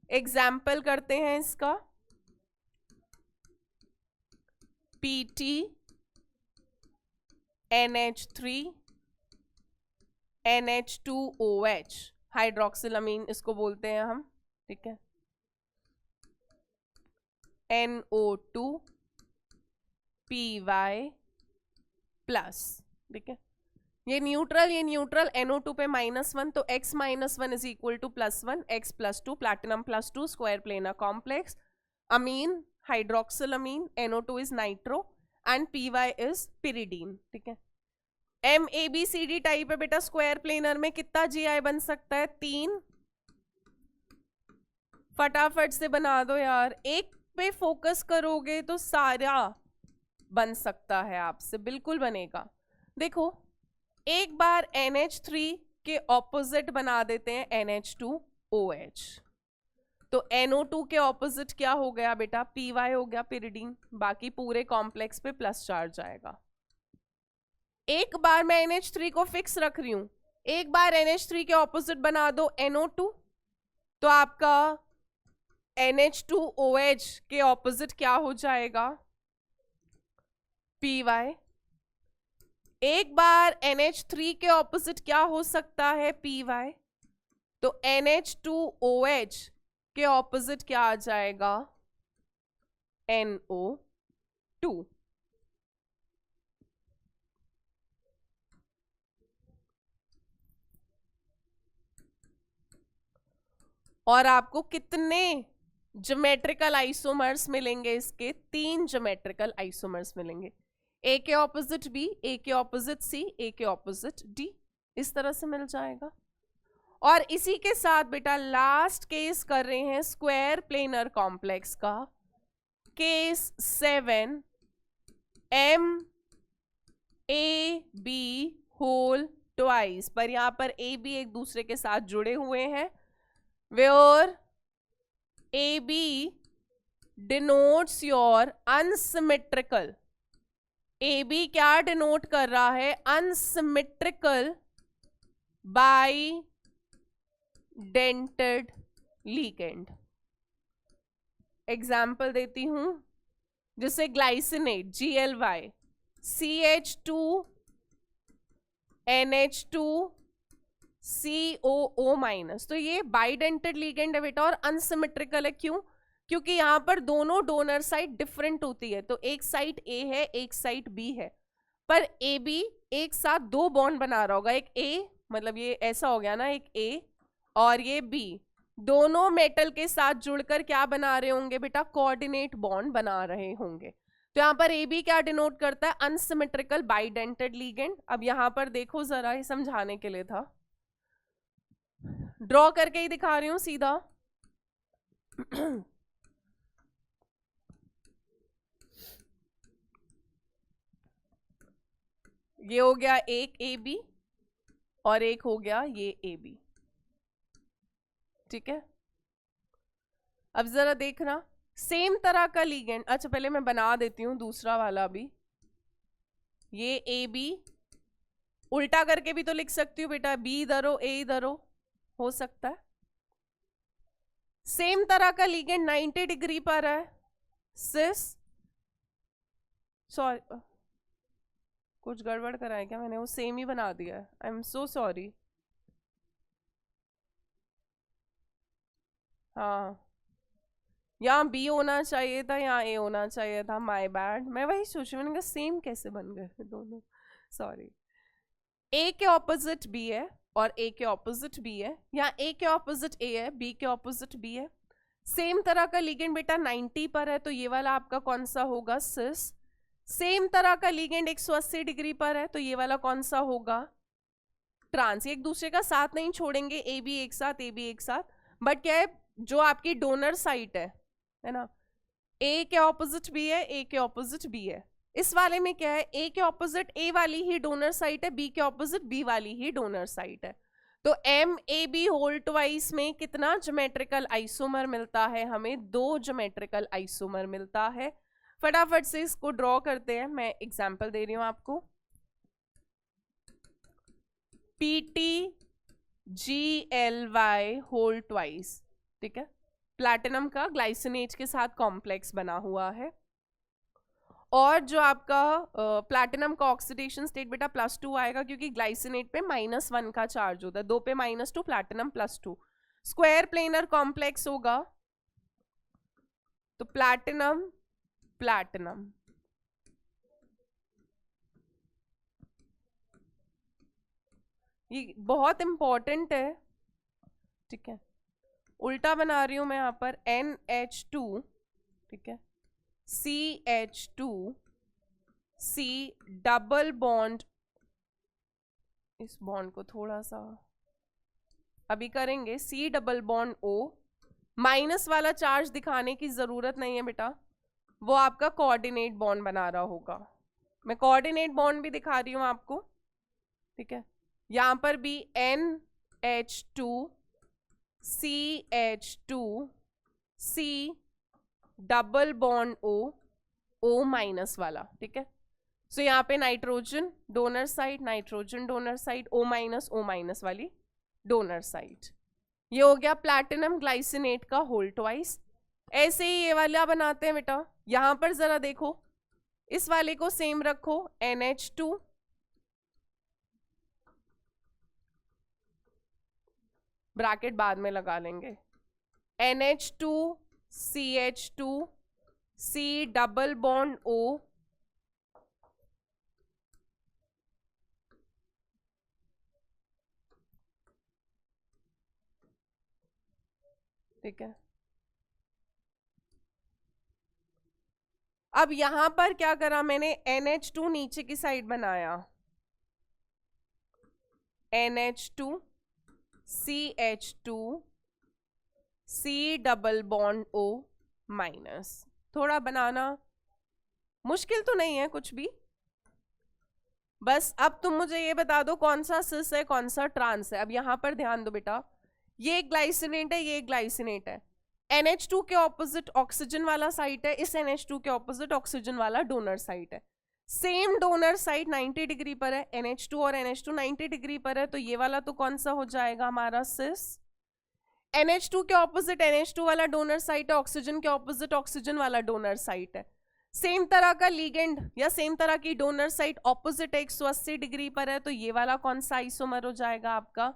एग्जाम्पल करते हैं इसका, PT NH3 NH2OH, हाइड्रोक्सिलामीन इसको बोलते हैं हम, ठीक है। NO2 PY प्लस, ठीक है। ये न्यूट्रल NO2 पे -1, तो X -1 is equal to +1, X +2, platinum +2, square planar complex, amine hydroxylamine, NO2 is nitro and PY is pyridine, ठीक है। MABCD टाइप है बेटा, स्क्वायर प्लेनर में कितना GI बन सकता है, 3। फटाफट से बना दो यार, एक पे फोकस करोगे तो सारा बन सकता है आपसे, बिल्कुल बनेगा। देखो एक बार NH3 के ऑपोजिट बना देते हैं NH2OH, तो NO2 के ऑपोजिट क्या हो गया बेटा, PY हो गया पिरिडीन, बाकी पूरे कॉम्प्लेक्स पे प्लस चार्ज आएगा। एक बार मैं NH3 को फिक्स रख रही हूं, एक बार NH3 के ऑपोजिट बना दो NO2, तो आपका NH2OH के ऑपोजिट क्या हो जाएगा, PY। एक बार NH3 के ऑपोजिट क्या हो सकता है, PY, तो NH2OH के ऑपोजिट क्या आ जाएगा, NO2। और आपको कितने ज्योमेट्रिकल आइसोमर्स मिलेंगे? इसके 3 ज्योमेट्रिकल आइसोमर्स मिलेंगे, ए के ऑपोजिट बी, ए के ऑपोजिट सी, ए के ऑपोजिट डी, इस तरह से मिल जाएगा। और इसी के साथ बेटा लास्ट केस कर रहे हैं स्क्वायर प्लेनर कॉम्प्लेक्स का, case 7, M A B whole twice, पर यहां पर ए बी एक दूसरे के साथ जुड़े हुए हैं, where A B denotes your unsymmetrical, A B क्या डिनोट कर रहा है? Unsymmetrical bidentate ligand. Example देती हूं, जैसे glycinate GLY CH2 NH2 COO minus, तो ये बाइडेंटेड लीगेंड है बेटा और अनसिमेट्रिकल है। क्यों? क्योंकि यहां पर दोनों डोनर साइड डिफरेंट होती है, तो एक साइड A है एक साइड B है, पर AB एक साथ 2 बॉन्ड बना रहा होगा, एक A मतलब ये ऐसा हो गया ना, एक A और ये B, दोनों मेटल के साथ जुड़कर क्या बना रहे होंगे बेटा? कोऑर्डिनेट बॉन्ड बना रहे होंगे। तो यहाँ पर AB क्या डिनोट करता है? Unsymmetrical bidentate ligand. अब यहाँ पर देखो जरा, ये समझाने के लिए था, ड्रॉ करके ही दिखा रही हूं सीधा। ये हो गया एक AB और एक हो गया ये AB, ठीक है। अब जरा देखना, सेम तरह का लीगेंड, अच्छा पहले मैं बना देती हूँ दूसरा वाला भी, ये AB उल्टा करके भी तो लिख सकती हूँ बेटा, B इधर हो A इधर हो सकता है। सेम तरह का लीगेंड 90 डिग्री पर है, सिस, सॉरी कुछ गड़बड़ करा है क्या मैंने? वो सेम ही बना दिया है, आई एम सो सॉरी। हाँ, यहाँ B होना चाहिए था, यहाँ A होना चाहिए था, माय बैड। मैं वही सोच, मैंने कहा सेम कैसे बन गए दोनों, सॉरी। A के ऑपोजिट B है और A के ऑपोजिट B है, यहाँ A के ऑपोजिट A है, B के ऑपोजिट B है। सेम तरह का लीगेंड बेटा 90 पर है, तो ये वाला आपका कौन सा होगा? सिस। सेम तरह का लीगेंड 180 डिग्री पर है, तो ये वाला कौन सा होगा? ट्रांस। एक दूसरे का साथ नहीं छोड़ेंगे, ए बी एक साथ, ए बी एक साथ, बट क्या है, जो आपकी डोनर साइट है ना, ए के ऑपोजिट बी है, ए के ऑपोजिट बी है। इस वाले में क्या है, ए के ऑपोजिट ए वाली ही डोनर साइट है, बी के ऑपोजिट बी वाली ही डोनर साइट है। तो M A B whole twice में कितना ज्योमेट्रिकल आइसोमर मिलता है हमें? 2 ज्योमेट्रिकल आइसोमर मिलता है। फटाफट से इसको ड्रॉ करते हैं, मैं एग्जांपल दे रही हूं आपको। PTGLY होल ट्वाइस, ठीक है, प्लैटिनम का ग्लाइसिनेट के साथ कॉम्प्लेक्स बना हुआ है, और जो आपका प्लैटिनम का ऑक्सीडेशन स्टेट बेटा +2 आएगा, क्योंकि ग्लाइसिनेट पे -1 का चार्ज होता है, 2 पे -2, प्लैटिनम +2। स्क्वायर प्लेनर कॉम्प्लेक्स होगा, तो प्लैटिनम प्लैटिनम, ये बहुत इंपॉर्टेंट है, ठीक है। उल्टा बना रही हूं मैं यहाँ पर, NH2, ठीक है, CH2 C डबल बॉन्ड, इस बॉन्ड को थोड़ा सा अभी करेंगे, C double bond O, minus वाला चार्ज दिखाने की जरूरत नहीं है बेटा, वो आपका कोऑर्डिनेट बॉन्ड बना रहा होगा। मैं कोऑर्डिनेट बॉन्ड भी दिखा रही हूं आपको, ठीक है। यहां पर भी NH2 CH2 C double bond O minus वाला, ठीक है। सो यहाँ पे nitrogen donor side, nitrogen donor side, O minus वाली डोनर साइड। ये हो गया प्लैटिनम ग्लाइसिनेट का होल ट्वाइस। ऐसे ही ये वाला बनाते हैं बेटा, यहां पर जरा देखो, इस वाले को सेम रखो, NH2 ब्रैकेट बाद में लगा लेंगे, NH2 CH2 C double bond O, ठीक है। अब यहां पर क्या करा मैंने, NH2 नीचे की साइड बनाया, NH2 CH2 C double bond O minus. थोड़ा बनाना मुश्किल तो नहीं है कुछ भी, बस अब तुम मुझे ये बता दो कौन सा सिस है कौन सा ट्रांस है। अब यहां पर ध्यान दो बेटा, ये ग्लाइसिनेट है ये ग्लाइसिनेट है, NH2 के ऑपोजिट ऑक्सीजन वाला साइट है, इस NH2 के ऑपोजिट ऑक्सीजन वाला डोनर साइट है। सेम डोनर साइट 90 डिग्री पर है, NH2 और NH2 90 डिग्री पर है, तो ये वाला तो कौन सा हो जाएगा हमारा सिस। NH2 के ऑपोजिट NH2 वाला डोनर साइट है, ऑक्सीजन के ऑपोजिट ऑक्सीजन वाला डोनर साइट है। सेम तरह का लिगेंड या सेम तरह की डोनर साइट ऑपोजिट 180 डिग्री पर है, तो ये वाला कौन सा आइसोमर हो जाएगा आपका,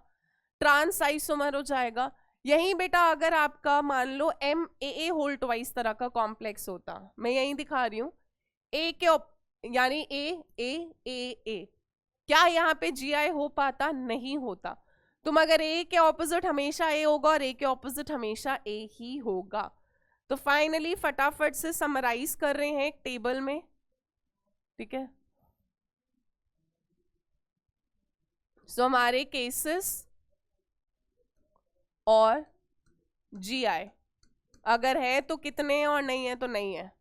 ट्रांस आइसोमर हो जाएगा। यही बेटा अगर आपका मान लो MAA होल ट्वाइस तरह का कॉम्प्लेक्स होता, मैं यही दिखा रही हूँ, A के यानी A, क्या यहाँ पे GI हो पाता, नहीं होता। तुम अगर A के ऑपोजिट हमेशा A होगा और A के ऑपोजिट हमेशा A ही होगा। तो फाइनली फटाफट से समराइज कर रहे हैं एक टेबल में, ठीक है। सो हमारे केसेस और GI अगर है तो कितने और नहीं है तो नहीं है।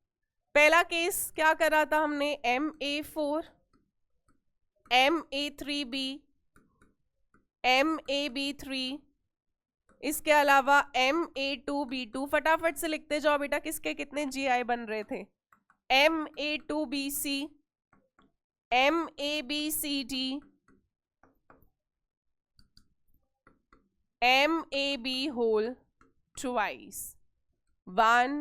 पहला केस क्या करा था हमने, MA4 MA3B MAB3, इसके अलावा MA2B2। फटाफट से लिखते जाओ बेटा किसके कितने GI बन रहे थे, MA2BC MABCD MAB whole twice, 1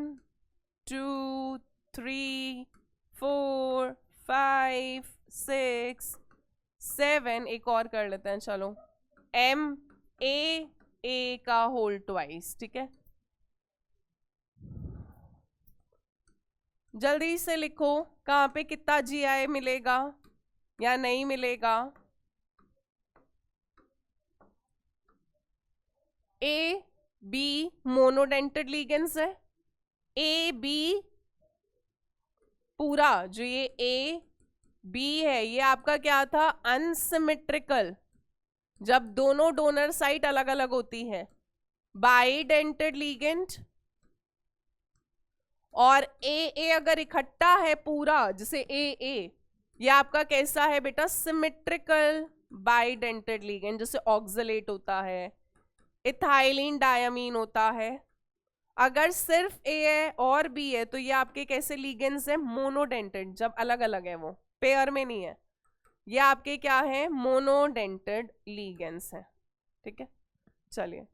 2 3 4 5 6 7, एक और कर लेते हैं चलो, MAA का होल ट्वाइस, ठीक है। जल्दी से लिखो कहाँ पे कितना GI मिलेगा या नहीं मिलेगा। AB मोनोडेंटेड लिगेंड्स है, AB पूरा जो ये AB है ये आपका क्या था, अनसिमेट्रिकल, जब दोनों डोनर साइट अलग अलग होती है। बाइडेंटेड लिगेंड और AA अगर इकट्ठा है पूरा, जैसे AA, ये आपका कैसा है बेटा, सिमेट्रिकल बाइडेंटेड लिगेंड, जैसे ऑक्सलेट होता है, इथाइलिन डायमीन होता है। अगर सिर्फ A है और B है तो ये आपके कैसे लिगेंड्स है, मोनोडेंटेड, जब अलग अलग है वो पेयर में नहीं है, ये आपके क्या है, मोनोडेंटेड लिगेंड्स है, ठीक है। चलिए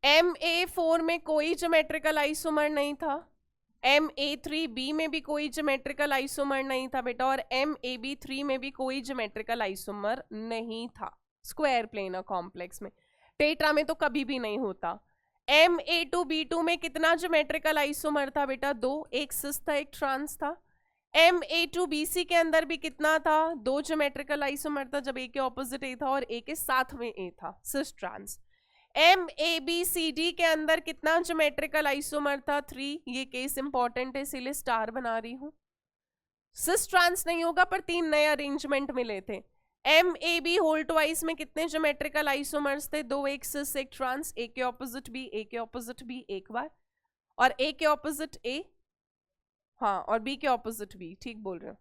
MA4 में कोई ज्योमेट्रिकल आइसोमर नहीं था, MA3B में भी कोई ज्योमेट्रिकल आइसोमर नहीं था बेटा, और MAB3 में भी कोई ज्योमेट्रिकल आइसोमर नहीं था स्क्वायर प्लेनर कॉम्प्लेक्स में। टेट्रा में तो कभी भी नहीं होता। MA2B2 में कितना ज्योमेट्रिकल आइसोमर था बेटा, 2, एक सिस था एक ट्रांस था। MA2BC के अंदर भी कितना था, 2 ज्योमेट्रिकल आइसोमर था, जब A के ऑपोजिट A था और A के साथ में A था, सिस ट्रांस। MABCD के अंदर कितना ज्योमेट्रिकल आइसोमर था, 3, ये केस इंपॉर्टेंट है इसीलिए स्टार बना रही हूं। सिस ट्रांस नहीं होगा पर 3 नए अरेंजमेंट मिले थे। MAB होल ट्वाइस में कितने ज्योमेट्रिकल आइसोमर्स थे, 2, एक सिस एक ट्रांस, A के ऑपोजिट B, A के ऑपोजिट B एक बार, और A के ऑपोजिट A, हाँ, और B के ऑपोजिट B, ठीक बोल रहे हो।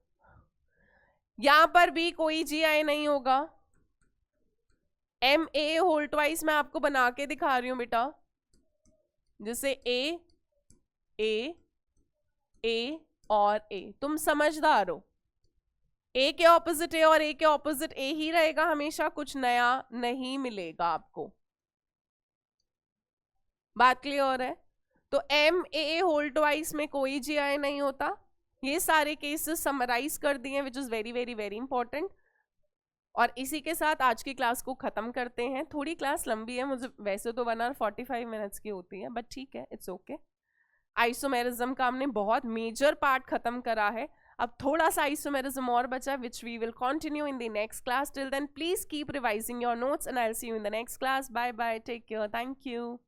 यहां पर भी कोई GI नहीं होगा। MA होल ट्वाइस मैं आपको बना के दिखा रही हूं बेटा, जैसे A A A और A, तुम समझदार हो। A के ऑपोजिट A और A के ऑपोजिट A ही रहेगा हमेशा, कुछ नया नहीं मिलेगा आपको। बात क्लियर है। तो MAA होल ट्वाइस में कोई GI नहीं होता। ये सारे केसेस समराइज कर दिए, which is very very very important. और इसी के साथ आज की क्लास को खत्म करते हैं। थोड़ी क्लास लंबी है, मुझे वैसे तो 1 hour 45 minutes की होती है, बट ठीक है, इट्स ओके। आइसोमेरिज्म का हमने बहुत मेजर पार्ट खत्म करा है। अब थोड़ा सा आइसोमेरिज्म और बचा है, which we will continue in the next class. Till then please keep revising your notes and I will see you in the next class. Bye bye, take care, thank you.